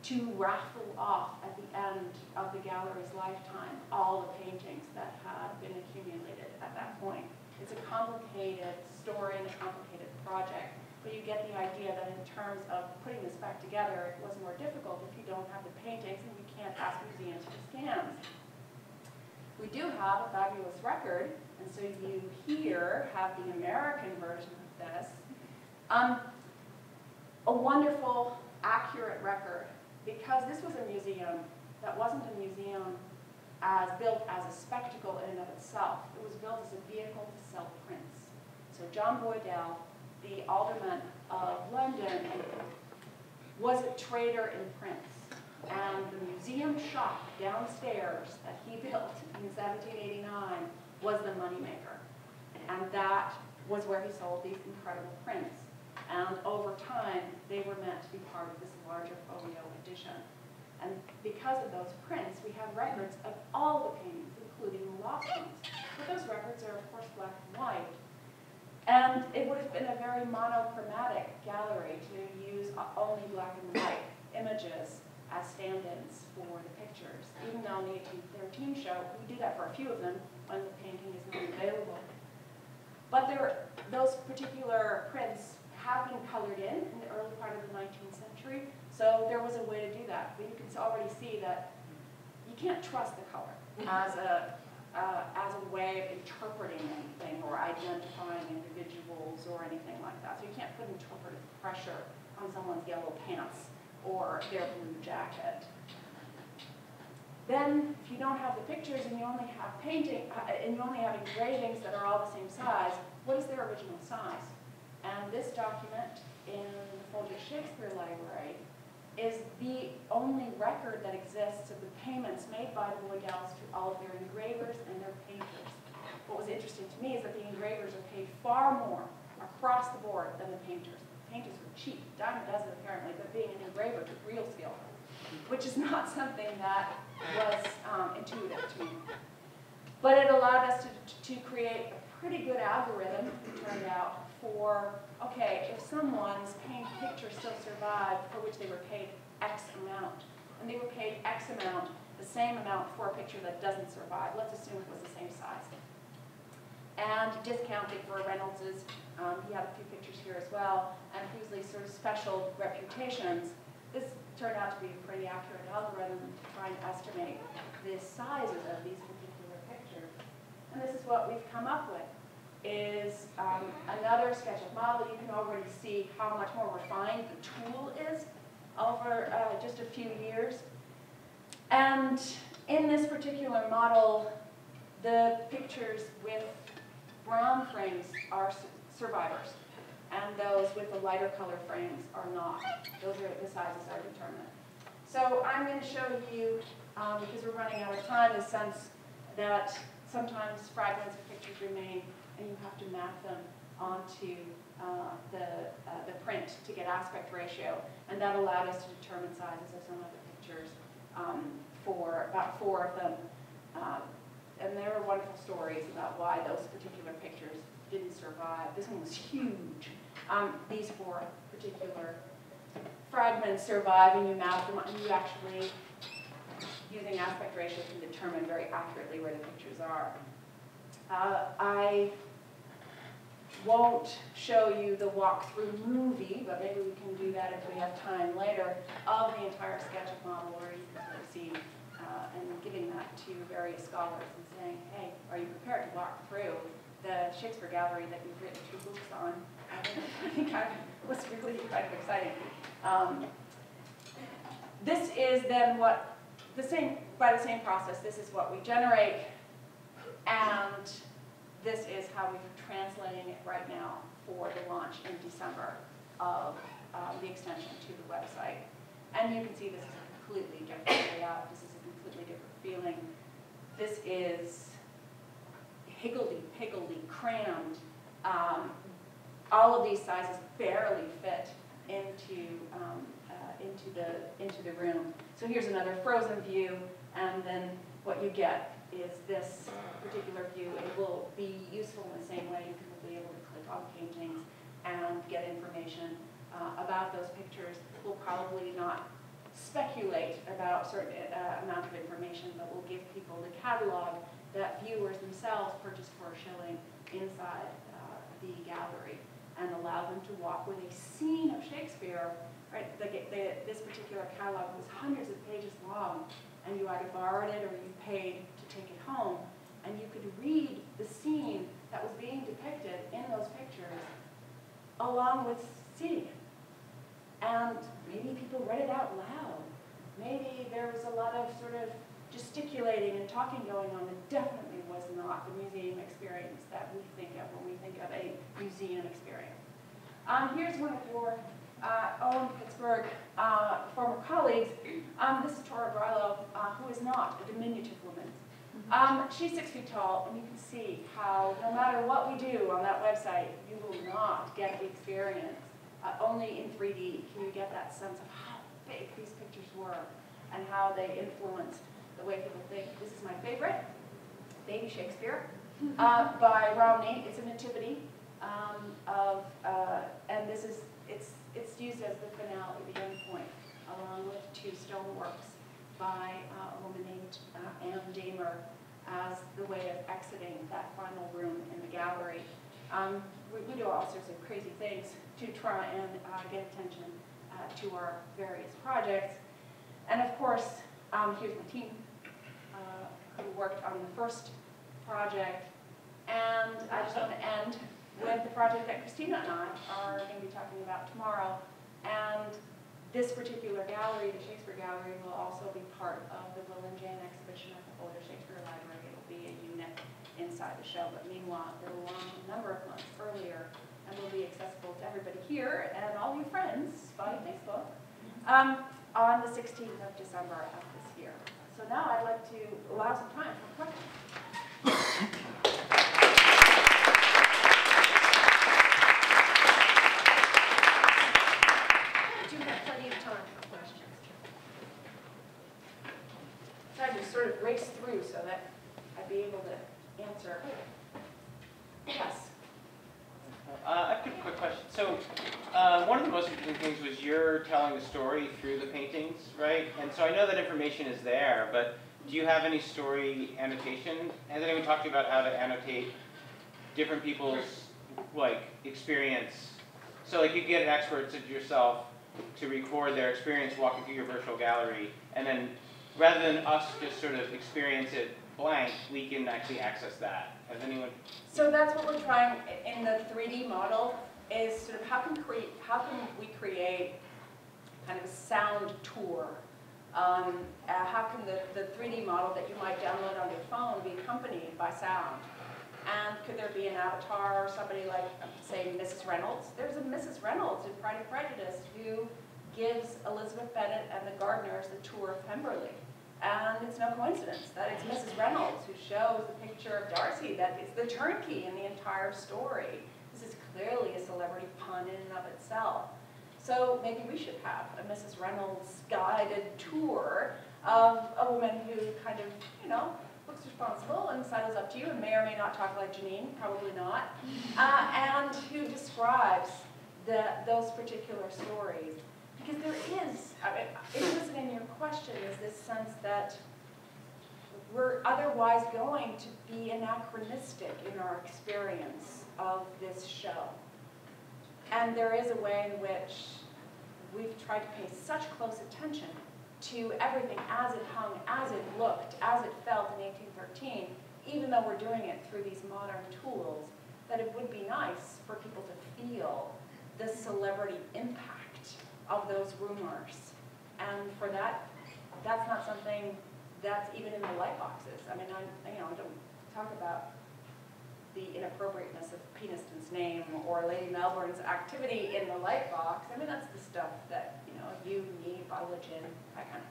to raffle off at the end of the gallery's lifetime all the paintings that had been accumulated at that point. It's a complicated story and a complicated project, but you get the idea that in terms of putting this back together, it was more difficult if you don't have the paintings and you can't ask museums for scans. We do have a fabulous record, and so you here have the American version of this. A wonderful, accurate record, because this was a museum that wasn't a museum built as a spectacle in and of itself. It was built as a vehicle to sell prints. So John Boydell, the alderman of London, was a trader in prints. And the museum shop downstairs that he built in 1789 was the moneymaker. And that was where he sold these incredible prints. And over time, they were meant to be part of this larger folio edition. And because of those prints, we have records of all the paintings, including the lost ones. But those records are, of course, black and white. And it would have been a very monochromatic gallery to use only black and white images as stand-ins for the pictures. Even though in the 1813 show, we do that for a few of them when the painting is not available. But those particular prints have been colored in the early part of the 19th century, so there was a way to do that. But you can already see that you can't trust the color as a way of interpreting anything or identifying individuals or anything like that. So you can't put interpretive pressure on someone's yellow pants or their blue jacket. Then, if you don't have the pictures and you only have and you only have engravings that are all the same size, what is their original size? And this document in the Folger Shakespeare Library is the only record that exists of the payments made by the Boydells to all of their engravers and their painters. What was interesting to me is that the engravers are paid far more across the board than the painters. The painters were cheap, dime a dozen apparently, but being an engraver took real skill, which is not something that was intuitive to me. But it allowed us to create a pretty good algorithm, it turned out, for, okay, if someone's picture still survived for which they were paid X amount, and they were paid X amount, the same amount for a picture that doesn't survive, let's assume it was the same size. And discounting for Reynolds's, he had a few pictures here as well, and Huxley's sort of special reputations, this turned out to be a pretty accurate algorithm to try and estimate the sizes of these particular pictures. And this is what we've come up with, is another sketch of model. You can already see how much more refined the tool is over just a few years. And in this particular model, the pictures with brown frames are survivors, and those with the lighter color frames are not. Those are, the sizes are determined. So I'm going to show you, because we're running out of time, the sense that sometimes fragments of pictures remain and you have to map them onto the print to get aspect ratio, and that allowed us to determine sizes of some of the pictures for about 4 of them. And there were wonderful stories about why those particular pictures didn't survive. This one was huge. These 4 particular fragments survive, and you mount them, and you actually, using aspect ratio, can determine very accurately where the pictures are. I won't show you the walkthrough movie, but maybe we can do that if we have time later, of the entire sketchup model, where you can sort of see, and giving that to various scholars and saying, hey, are you prepared to walk through the Shakespeare Gallery that you've written 2 books on? I think I was really kind of exciting. This is then what, by the same process, this is what we generate, and this is how we're translating it right now for the launch in December of the extension to the website. And you can see this is a completely different layout. This is a completely different feeling. This is higgledy-piggledy, crammed. All of these sizes barely fit into the room. So here's another frozen view, and then what you get is this particular view. It will be useful in the same way. You will be able to click on paintings and get information about those pictures. We'll probably not speculate about a certain amount of information, but we'll give people the catalog that viewers themselves purchase for a shilling inside the gallery, and allow them to walk with a scene of Shakespeare. Right? This particular catalog was hundreds of pages long, and you either borrowed it or you paid to take it home, and you could read the scene that was being depicted in those pictures along with seeing it. And maybe people read it out loud. Maybe there was a lot of sort of gesticulating and talking going on. It definitely was not the museum experience that we think of when we think of a museum experience. Here's one of your own Pittsburgh former colleagues. This is Tora Barlow, who is not a diminutive woman. She's 6 feet tall, and you can see how no matter what we do on that website, you will not get the experience. Only in 3D can you get that sense of how big these pictures were and how they influenced the way people think. This is my favorite, Baby Shakespeare, by Romney. It's a nativity and this is, it's used as the finale, the end point, along with 2 stone works by a woman named Anne Damer as the way of exiting that final room in the gallery. We do all sorts of crazy things to try and get attention to our various projects. And of course, here's my team who worked on the first project. And I just want to end with the project that Christina and I are going to be talking about tomorrow. And this particular gallery, the Shakespeare Gallery, will also be part of the Will and Jane exhibition at the older Shakespeare Library. It will be a unit inside the show, but meanwhile, it will launch a number of months earlier and will be accessible to everybody here and all your friends by Facebook on the 16th of December of this year. So now I'd like to allow some time for questions. I do have plenty of time for questions. Try to sort of race through so that I'd be able to answer. Yes. I have a quick question. So one of the most interesting things was you're telling the story through the paintings, right? And so I know that information is there, but do you have any story annotation? Has anyone talked to you about how to annotate different people's experience? So you get experts such as yourself to record their experience walking through your virtual gallery, and then rather than us just sort of experience it blank, we can actually access that. Has anyone? So that's what we're trying in the 3D model, is sort of how can we create kind of a sound tour? How can the 3D model that you might download on your phone be accompanied by sound? And could there be an avatar or somebody like, say, Mrs. Reynolds? There's a Mrs. Reynolds in Pride and Prejudice who gives Elizabeth Bennet and the Gardners the tour of Pemberley. And it's no coincidence that it's Mrs. Reynolds who shows the picture of Darcy that is the turnkey in the entire story. This is clearly a celebrity pun in and of itself. So maybe we should have a Mrs. Reynolds guided tour of a woman who kind of, you know, looks responsible and sidles up to you and may or may not talk like Janine, probably not, and who describes those particular stories. Because there is, I mean, implicit in your question is this sense that we're otherwise going to be anachronistic in our experience of this show. And there is a way in which we've tried to pay such close attention to everything as it hung, as it looked, as it felt in 1813, even though we're doing it through these modern tools, that it would be nice for people to feel the celebrity impact of those rumors. And for that, that's not something that's even in the light boxes. I mean, I don't talk about the inappropriateness of Peniston's name or Lady Melbourne's activity in the light box. I mean, that's the stuff that, you know, you, me, bottle of gin, that kind of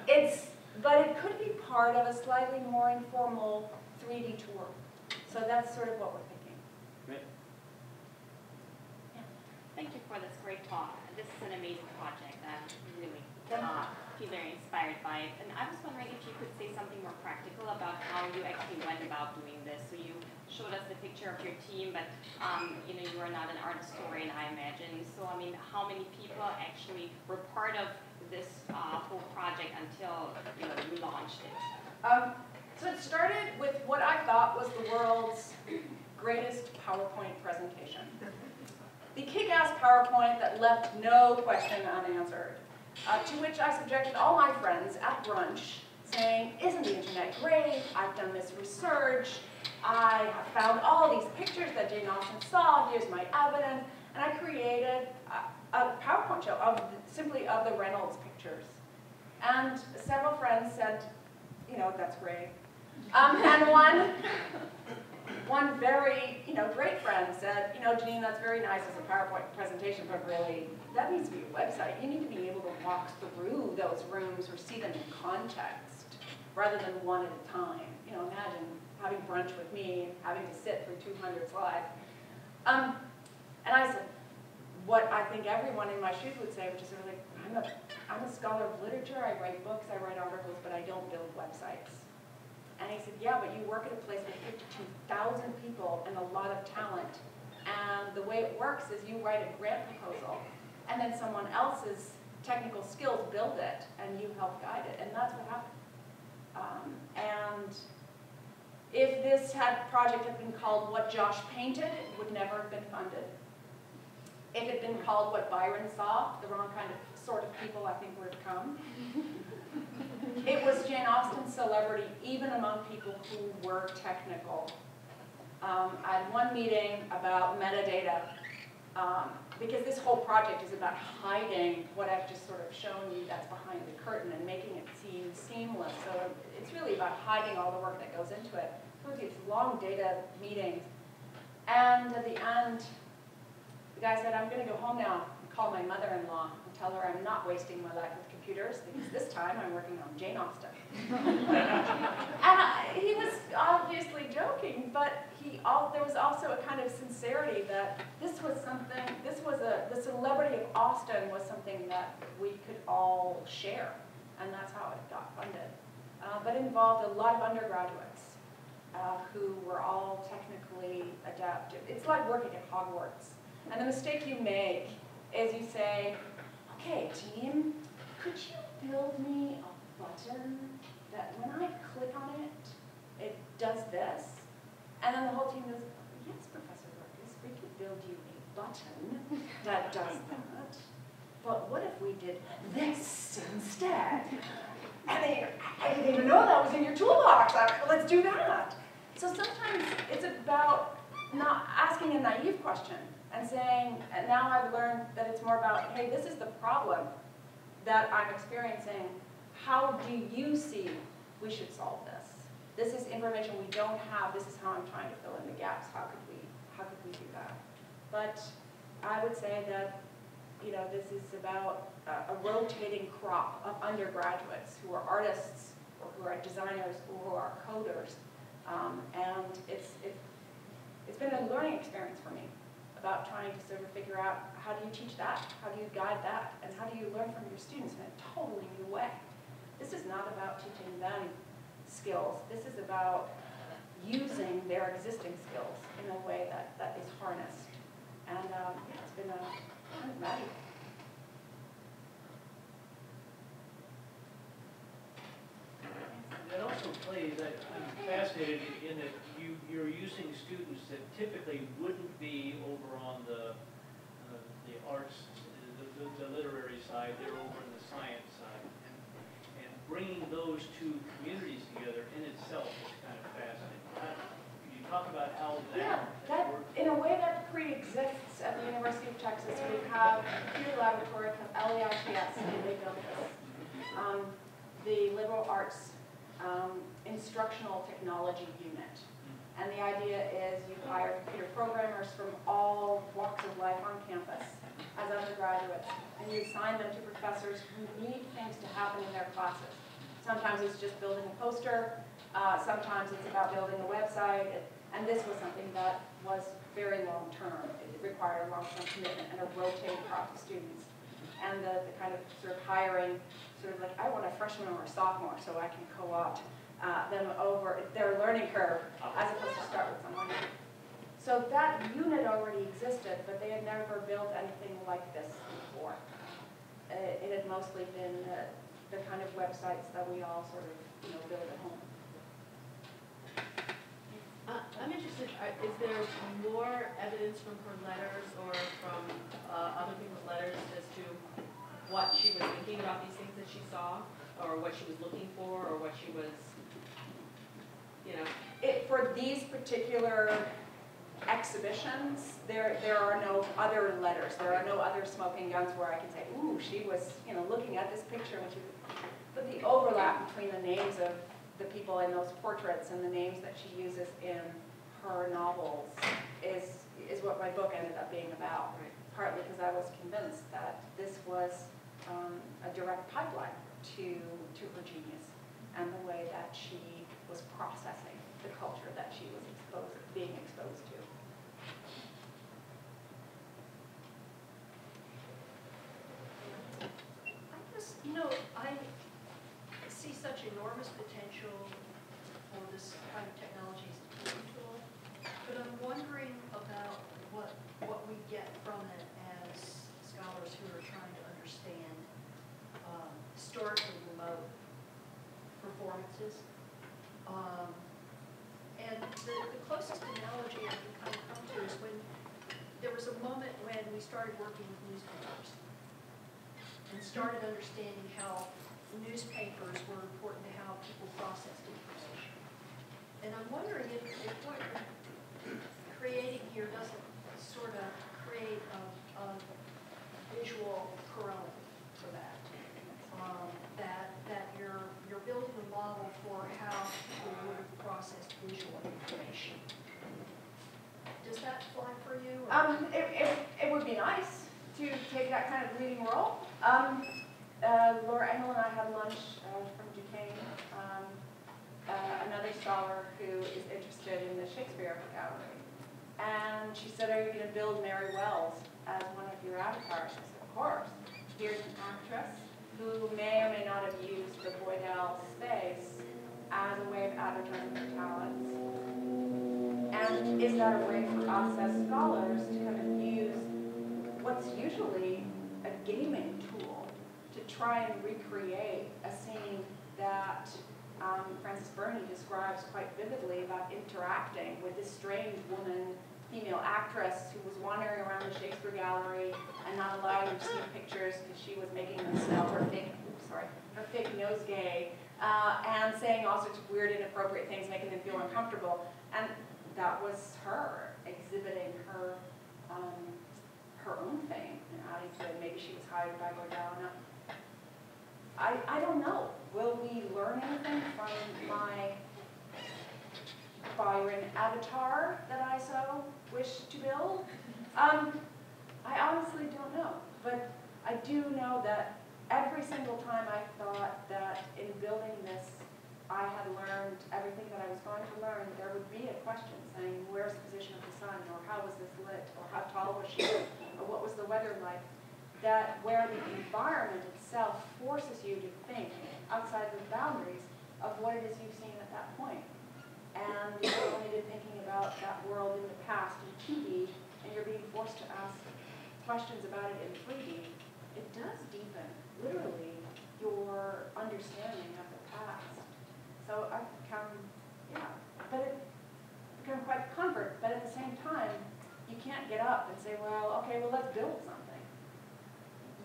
thing. But it could be part of a slightly more informal 3D tour. So that's sort of what we're thinking. Great. Yeah. Thank you for this great talk. This is an amazing project. I'm really feel very inspired by it. And I was wondering if you could say something more practical about how you actually went about doing this. So you showed us the picture of your team, but you know, you are not an art historian, I imagine. So I mean, how many people actually were part of this whole project until, you know, you launched it? So it started with what I thought was the world's greatest PowerPoint presentation. The kick-ass PowerPoint that left no question unanswered. To which I subjected all my friends at brunch, saying, isn't the internet great? I've done this research. I have found all these pictures that Jane Austen saw. Here's my evidence. And I created a PowerPoint show simply of the Reynolds pictures. And several friends said, you know, that's great. And one very, you know, great friend said, you know, Janine, that's very nice as a PowerPoint presentation, but really, that needs to be a website. You need to be able to walk through those rooms or see them in context, rather than one at a time. You know, imagine having brunch with me, having to sit through 200 slides. And I said, what I think everyone in my shoes would say, which is sort of like, I'm a scholar of literature, I write books, I write articles, but I don't build websites. And he said, yeah, but you work at a place with 52,000 people and a lot of talent. And the way it works is you write a grant proposal, and then someone else's technical skills build it, and you help guide it. And that's what happened. And if this project had been called What Josh Painted, it would never have been funded. If it had been called What Byron Saw, the wrong kind of sort of people I think would have come. It was Jane Austen's celebrity, even among people who were technical. I had one meeting about metadata, because this whole project is about hiding what I've just sort of shown you that's behind the curtain and making it seem seamless. So it's really about hiding all the work that goes into it. So it's these long data meetings. And at the end, the guy said, I'm going to go home now and call my mother-in-law and tell her I'm not wasting my life with computers, because this time I'm working on Jane Austen. And he was obviously joking, but there was also a kind of sincerity that this was something, the celebrity of Austen was something that we could all share, and that's how it got funded. But it involved a lot of undergraduates who were all technically adaptive. It's like working at Hogwarts. And the mistake you make is you say, okay, team, could you build me a button that when I click on it, it does this? And then the whole team goes, yes, Professor Barchas, we could build you a button that does that. But what if we did this instead? And I didn't even know that was in your toolbox. Let's do that. So sometimes it's about not asking a naive question and saying, and now I've learned that it's more about, hey, this is the problem that I'm experiencing. How do you see we should solve this? This is information we don't have. This is how I'm trying to fill in the gaps. How could we do that? But I would say that, you know, this is about a rotating crop of undergraduates who are artists, or who are designers, or who are coders, and it's been a learning experience for me about trying to sort of figure out how do you teach that, how do you guide that, and how do you learn from your students in a totally new way. This is not about teaching them skills. This is about using their existing skills in a way that is harnessed. And yeah, it's been a kind of magic. That also plays, I'm fascinated in that you're using students that typically wouldn't be over on the arts, the literary side, they're over in the science side. And bringing those two communities together in itself is kind of fascinating. Can you talk about how that works? In a way that pre-exists at the University of Texas. We have a computer laboratory called LEITS, and they built this. The Liberal Arts Instructional Technology Unit. And the idea is you hire computer programmers from all walks of life on campus as undergraduates, and you assign them to professors who need things to happen in their classes. Sometimes it's just building a poster, sometimes it's about building a website, and this was something that was very long-term. It required a long-term commitment and a rotating crop of students. And the kind of sort of hiring, sort of like, I want a freshman or a sophomore so I can co-opt them over their learning curve as opposed to start with someone new. So that unit already existed, but they had never built anything like this before. It had mostly been the kind of websites that we all sort of build at home. I'm interested, is there more evidence from her letters or from other people's letters as to what she was thinking about these things that she saw, or what she was looking for, or what she was, For these particular exhibitions, there are no other letters. There are no other smoking guns where I can say, ooh, she was, looking at this picture. But the overlap between the names of the people in those portraits and the names that she uses in her novels is what my book ended up being about. Right. Partly because I was convinced that this was a direct pipeline to her genius and the way that she was processing the culture that she was being exposed to. I just, I see such enormous potential for this kind of technology as a teaching tool, but I'm wondering about what we get from it as scholars who are trying to understand historically remote performances. And the closest analogy I can kind of come to is when there was a moment when we started working with newspapers and started understanding how newspapers were important to how people processed information. And I'm wondering if what you're creating here doesn't sort of create a visual correlative for that. That you're building a model for how people would have processed visual information. Does that fly for you? It would be nice to take that kind of leading role. Laura Engel and I had lunch from Duquesne, another scholar who is interested in the Shakespeare Gallery. And she said, are you going to build Mary Wells as one of your avatars? I said, of course. Here's an actress who may or may not have used the Boydell space as a way of advertising their talents. And is that a way for us as scholars to kind of use what's usually a gaming tool to try and recreate a scene that Frances Burney describes quite vividly about interacting with this strange woman, female actress who was wandering around the Shakespeare Gallery and not allowing them to see pictures because she was making them smell her fake nosegay, and saying all sorts of weird, inappropriate things, making them feel uncomfortable. And that was her exhibiting her own fame and adding to it. Maybe she was hired by Boydell. I don't know. Will we learn anything from my Byron avatar that I so wish to build? I honestly don't know. But I do know that every single time I thought that in building this I had learned everything that I was going to learn, there would be a question saying, where's the position of the sun, or how was this lit, or how tall was she, or what was the weather like? That where the environment itself forces you to think outside the boundaries of what it is you've seen at that point. And you're only thinking about that world in the past in 2D, and you're being forced to ask questions about it in 3D. It does deepen, literally, your understanding of the past. So I've become, become quite a convert, but at the same time, you can't get up and say, well, okay, well, let's build something.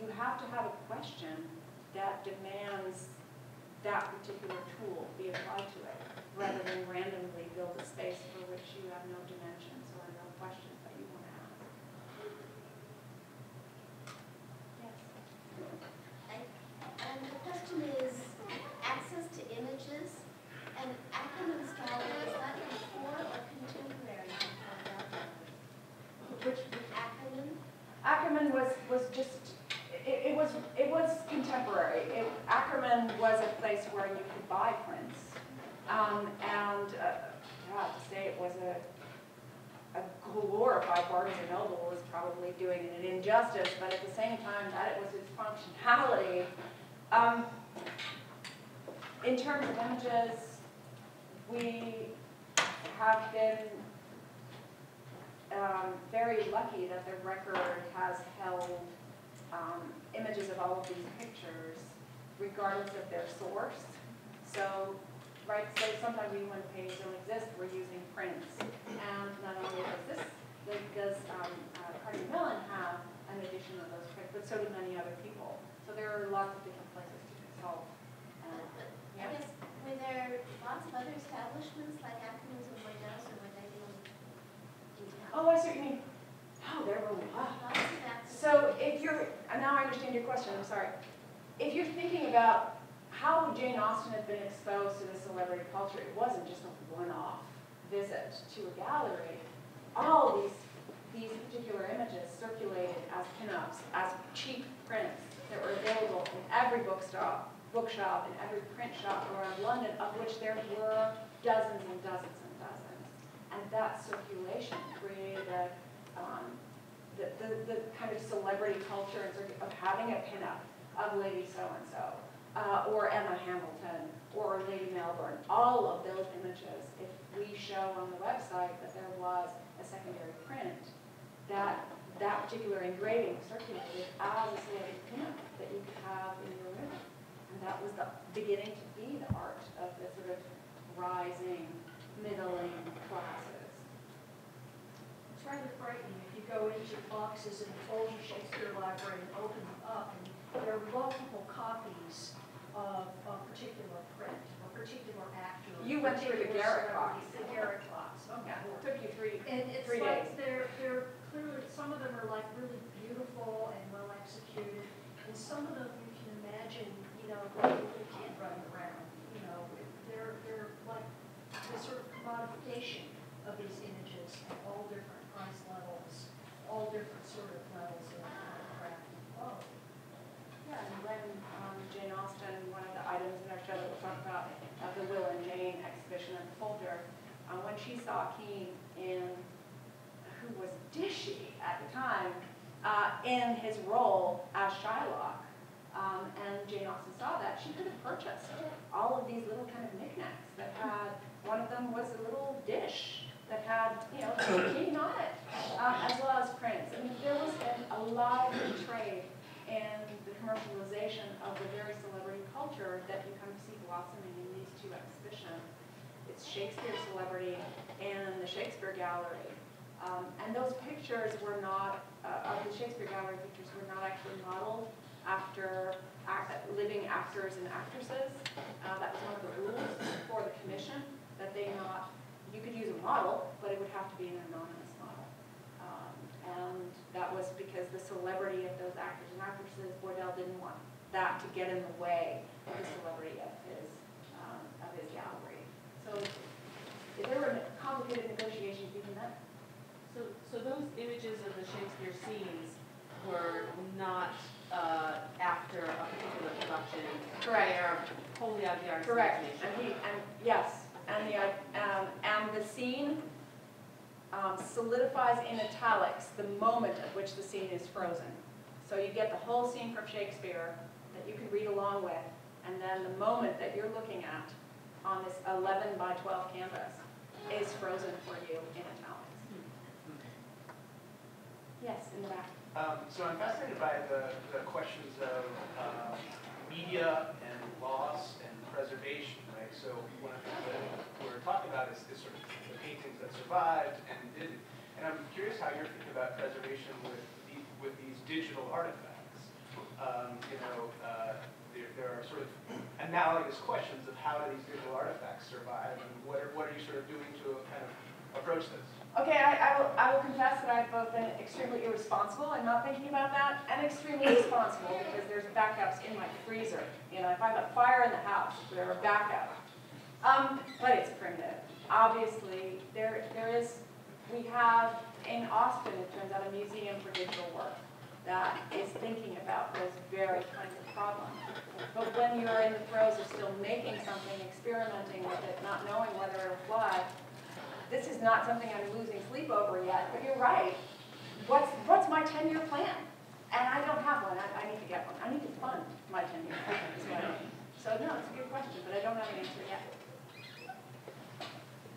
You have to have a question that demands that particular tool be applied to it, rather than randomly build a space for which you have no dimensions or no questions that you want to ask. Yes? And the question is, access to images and Ackerman's gallery, is that before or contemporary to Art Gallery? Which Ackerman? Ackerman was just, it was contemporary. Ackerman was a place where you could buy prints. To say it was a glorified bargain noble was probably doing it an injustice, but at the same time that it was its functionality. In terms of images, we have been very lucky that the record has held images of all of these pictures, regardless of their source. So, right, so sometimes even when paintings don't exist, we're using prints. And not only does Carnegie Mellon have an edition of those prints, but so do many other people. So there are lots of different places to consult. I guess, were there lots of other establishments like Ackerman's or White House, or were they the only in town? Oh, I see what you mean. Oh, there were lots. Lots of access. So if you're, now I understand your question, I'm sorry. If you're thinking about how would Jane Austen have been exposed to the celebrity culture, it wasn't just a one-off visit to a gallery. All these particular images circulated as pinups, as cheap prints that were available in every bookshop, in every print shop around London, of which there were dozens and dozens and dozens. And that circulation created the kind of celebrity culture of having a pinup of Lady So-and-so, or Emma Hamilton, or Lady Melbourne. All of those images, if we show on the website that there was a secondary print, that particular engraving circulated as a celebrity pinup that you could have in your room. And that was the beginning to be the art of the sort of rising, middling classes. It's rather frightening if you go into boxes in the old Shakespeare Library and open them up, and there are multiple copies of a particular print, a particular actor. You went through the Garrett box. The Garrett box. Yeah, it took you three It's days. like they're clearly, some of them are like really beautiful and well executed, and some of them you can imagine, like a little kid running around. They're like this sort of commodification of these images at all different price levels, all different sort of levels of craft. Oh. Yeah, and when Jane Austen, one of the items in our show that we'll talk about, the Will and Jane exhibition at the Folger, when she saw Keane who was dishy at the time, in his role as Shylock, and Jane Austen saw that, she could have purchased all of these little kind of knickknacks that had, one of them was a little dish that had, Keane on it, as well as prints. I mean, there was a lively trade in the commercialization of the very celebrity culture that you kind of see blossoming in these two exhibitions. It's Shakespeare Celebrity and the Shakespeare Gallery. And those pictures were not, the Shakespeare Gallery pictures were not actually modeled after living actors and actresses. That was one of the rules for the commission, that you could use a model, but it would have to be an anonymous model. And that was because the celebrity of those actors and actresses, Boydell didn't want that to get in the way of the celebrity of his gallery. So there were complicated negotiations even then. So those images of the Shakespeare scenes were not after a particular production. Correct. They're totally out of the artist's Correct, imagination. yes, and the scene solidifies in italics the moment at which the scene is frozen. So you get the whole scene from Shakespeare that you can read along with, and then the moment that you're looking at on this 11 by 12 canvas is frozen for you in italics. Yes, in the back. So I'm fascinated by the questions of media and loss and preservation, right? So one of the things that we're talking about is sort of the paintings that survived and didn't. And I'm curious how you're thinking about preservation with these digital artifacts. There are sort of analogous questions of how do these digital artifacts survive, and what are you sort of doing to kind of approach this? Okay, I will confess that I've both been extremely irresponsible in not thinking about that, and extremely responsible because there's backups in my freezer. You know, if I have a fire in the house, there are backups. But it's primitive. Obviously, we have in Austen, it turns out, a museum for digital work that is thinking about those very kinds of problems. But when you're in the throes of still making something, experimenting with it, not knowing whether it'll fly, this is not something I'm losing sleep over yet, but you're right. What's my 10-year plan? And I don't have one. I need to get one. I need to fund my 10-year plan. Is what I mean. So no, it's a good question, but I don't have an answer yet.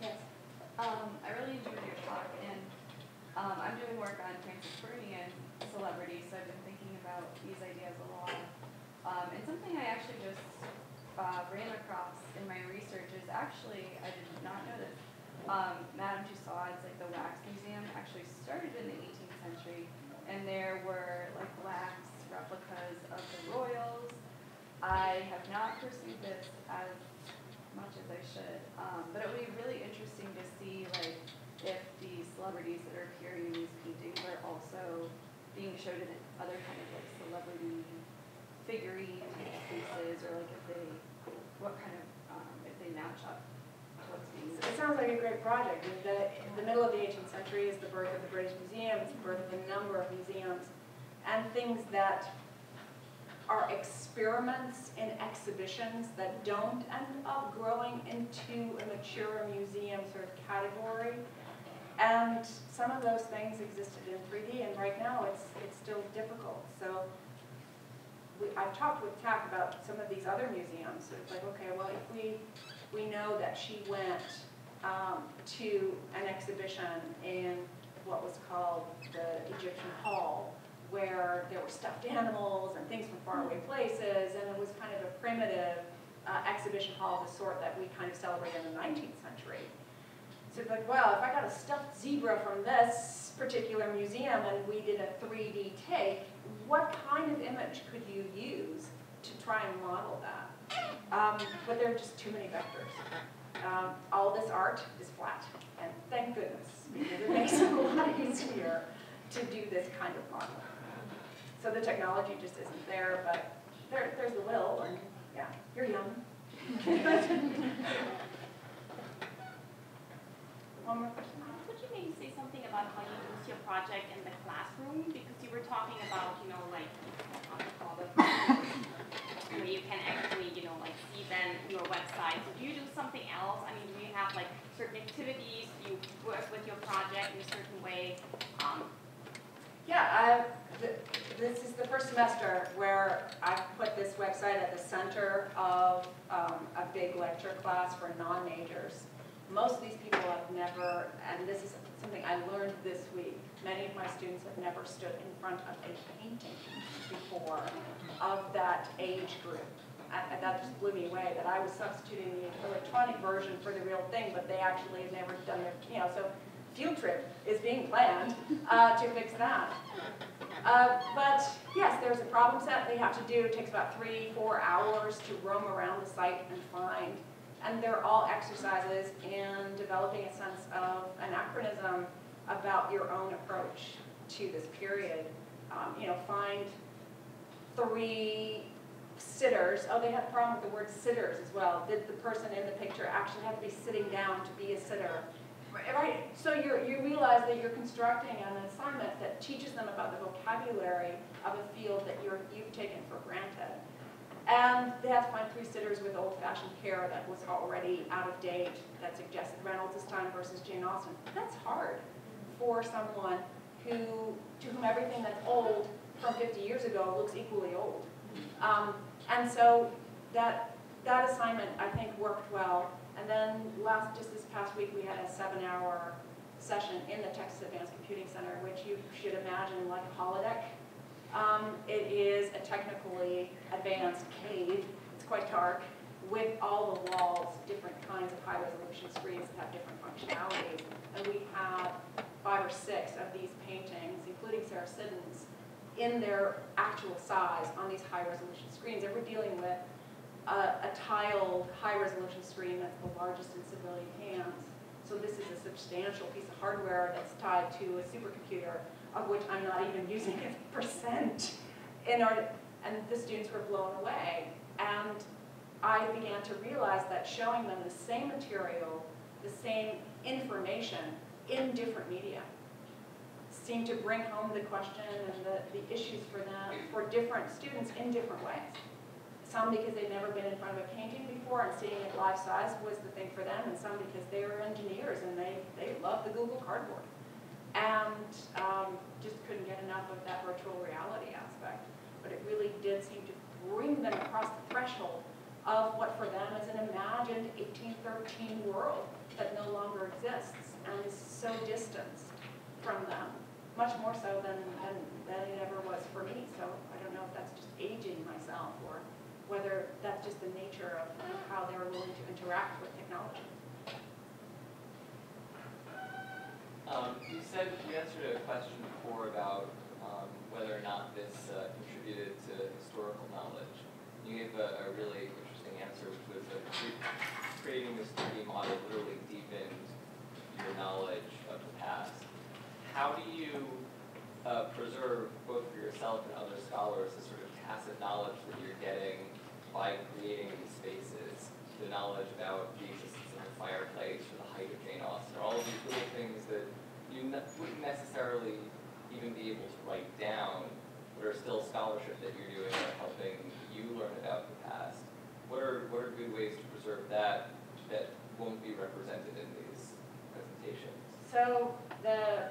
Yes. I really enjoyed your talk, and I'm doing work on Franciscanian celebrities, so I've been thinking about these ideas a lot. And something I actually just ran across in my research is actually, I did not know this, Madame Tussauds, like the wax museum, actually started in the 18th century, and there were like wax replicas of the royals. I have not pursued this as much as I should, but it would be really interesting to see like if the celebrities that are appearing in these paintings are also being showed in other kind of like celebrity figurine spaces, or like if they, what kind of, if they match up. It sounds like a great project. The middle of the 18th century is the birth of the British Museum. It's the birth of a number of museums and things that are experiments in exhibitions that don't end up growing into a mature museum sort of category. And some of those things existed in 3D, and right now it's still difficult. So I've talked with TAC about some of these other museums. So it's like, okay, well, if we know that she went to an exhibition in what was called the Egyptian Hall, where there were stuffed animals and things from faraway places, and it was kind of a primitive exhibition hall of the sort that we kind of celebrated in the 19th century. So it's like, well, if I got a stuffed zebra from this particular museum and we did a 3D take, what kind of image could you use to try and model that? But there are just too many vectors. All this art is flat, and thank goodness, because it makes it a lot easier to do this kind of modeling. So the technology just isn't there, but there's the will, and yeah, you're young. One more question. Could you maybe say something about how you use your project in the classroom? Because you were talking about, like, all the where you can actually, like, see then your website. So do you do something else? I mean, do you have, like, certain activities? Do you work with your project in a certain way? Yeah, this is the first semester where I've put this website at the center of a big lecture class for non-majors. Most of these people have never, and this is something I learned this week, many of my students have never stood in front of a painting before of that age group. And that just blew me away, that I was substituting the electronic version for the real thing, but they actually had never done their, so field trip is being planned to fix that. But yes, there's a problem set they have to do. It takes about 3-4 hours to roam around the site and find. And they're all exercises in developing a sense of anachronism about your own approach to this period. Find 3 sitters. Oh, they had a problem with the word sitters as well. Did the person in the picture actually have to be sitting down to be a sitter? Right. So you realize that you're constructing an assignment that teaches them about the vocabulary of a field that you've taken for granted. And they had to find 3 sitters with old-fashioned hair that was already out of date, that suggested Reynolds' time versus Jane Austen. That's hard for someone to whom everything that's old from 50 years ago looks equally old. And so that assignment, I think, worked well. And then just this past week, we had a 7-hour session in the Texas Advanced Computing Center, which you should imagine like a holodeck. It is a technically advanced cave. It's quite dark, with all the walls, different kinds of high-resolution screens that have different functionalities. And we have 5 or 6 of these paintings, including Sarah Siddon's, in their actual size on these high-resolution screens. And we're dealing with a tiled high-resolution screen that's the largest in civilian hands. So this is a substantial piece of hardware that's tied to a supercomputer, of which I'm not even using a percent. And the students were blown away. And I began to realize that showing them the same material, the same information in different media seemed to bring home the question and the issues for them, for different students in different ways. Some because they'd never been in front of a painting before and seeing it life size was the thing for them, and some because they were engineers and they loved the Google Cardboard. And just couldn't get enough of that virtual reality aspect. But it really did seem to bring them across the threshold of what for them is an imagined 1813 world that no longer exists and is so distanced from them, much more so than it ever was for me. So I don't know if that's just aging myself or whether that's just the nature of how they were willing to interact with technology. You said you answered a question before about whether or not this contributed to historical knowledge. You gave a really interesting answer, which was that creating this 3D model literally deepened your knowledge of the past. How do you preserve, both for yourself and other scholars, the sort of tacit knowledge that you're getting by creating these spaces, the knowledge about the existence of the fireplace or the height of Jane Austen, or all of these little things that you wouldn't necessarily even be able to write down, but are still scholarship that you're doing or helping you learn about the past? What are good ways to preserve that won't be represented in these presentations? So the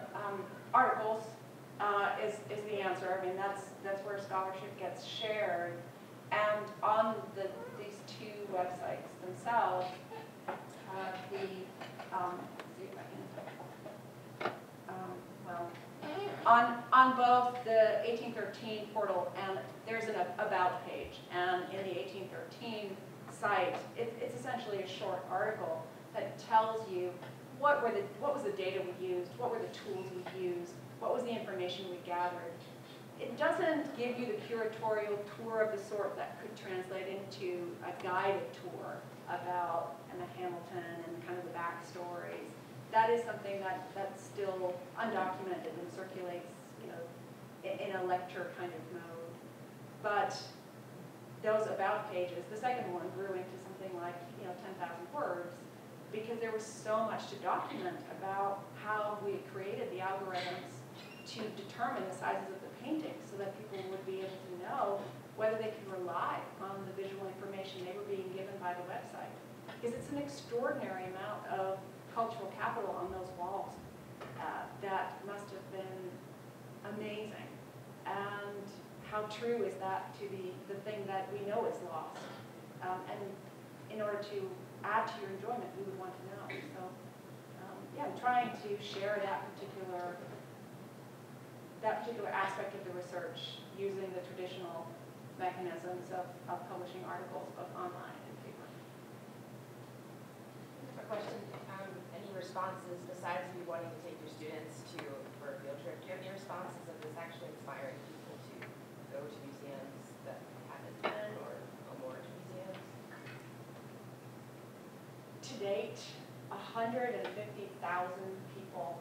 articles is the answer. I mean, that's where scholarship gets shared. And on these 2 websites themselves, see if I can, on both the 1813 portal and there's an about page, and in the 1813 site, it's essentially a short article that tells you what was the data we used, what were the tools we used, what was the information we gathered. It doesn't give you the curatorial tour of the sort that could translate into a guided tour about Emma Hamilton and kind of the backstories. That is something that's still undocumented and circulates, in a lecture kind of mode. But those about pages, the second one grew into something like 10,000 words because there was so much to document about how we created the algorithms to determine the sizes of the paintings so that people would be able to know whether they could rely on the visual information they were being given by the website. Because it's an extraordinary amount of cultural capital on those walls that must have been amazing. And how true is that to the thing that we know is lost? And in order to add to your enjoyment, we would want to know. So yeah, I'm trying to share that particular aspect of the research using the traditional mechanisms of publishing articles both online and paper. A question, any responses besides you wanting to take your students for a field trip? Do you have any responses of this actually inspiring people to go to museums that haven't been or go more to museums? To date, 150,000 people,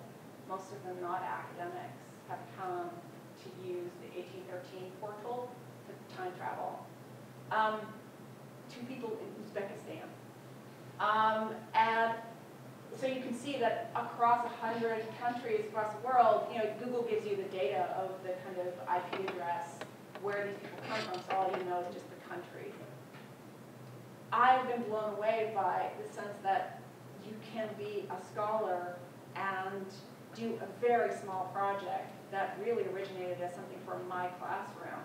most of them not academics, have come to use the 1813 portal for time travel. 2 people in Uzbekistan. And so you can see that across 100 countries across the world, Google gives you the data of the kind of IP address where these people come from, so all you know is just the country. I've been blown away by the sense that you can be a scholar and do a very small project that really originated as something from my classroom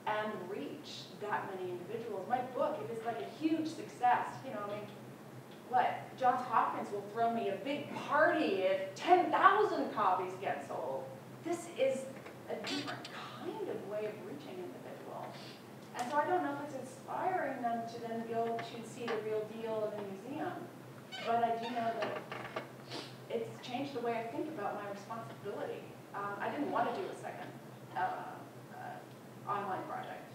and reach that many individuals. My book, it is like a huge success. You know, I mean, what? Johns Hopkins will throw me a big party if 10,000 copies get sold. This is a different kind of way of reaching individuals. And so I don't know if it's inspiring them to then go to see the real deal in a museum, but I do know that it's changed the way I think about my responsibility. I didn't want to do a second online project.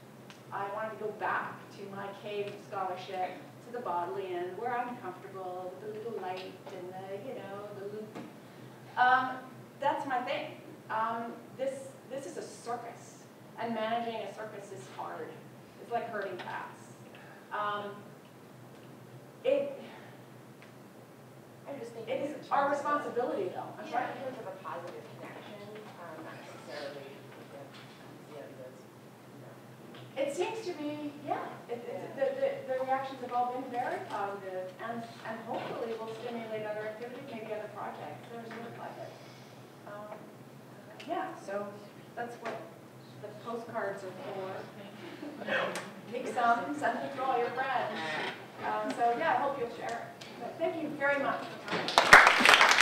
I wanted to go back to my cave of scholarship, to the Bodleian, where I'm comfortable, with the little light and the, you know, the loop. That's my thing. This is a circus, and managing a circus is hard. It's like herding cats. I'm just thinking It is our responsibility, though. I'm in sorry. terms of a positive connection, not necessarily with museum that's, you know. It seems to be, yeah. The reactions have all been very positive, and hopefully will stimulate other activities, maybe other projects. There's no like it. Yeah, so that's what the postcards are for. Make some, send them to all your friends. So yeah, I hope you'll share it. But thank you very much for coming.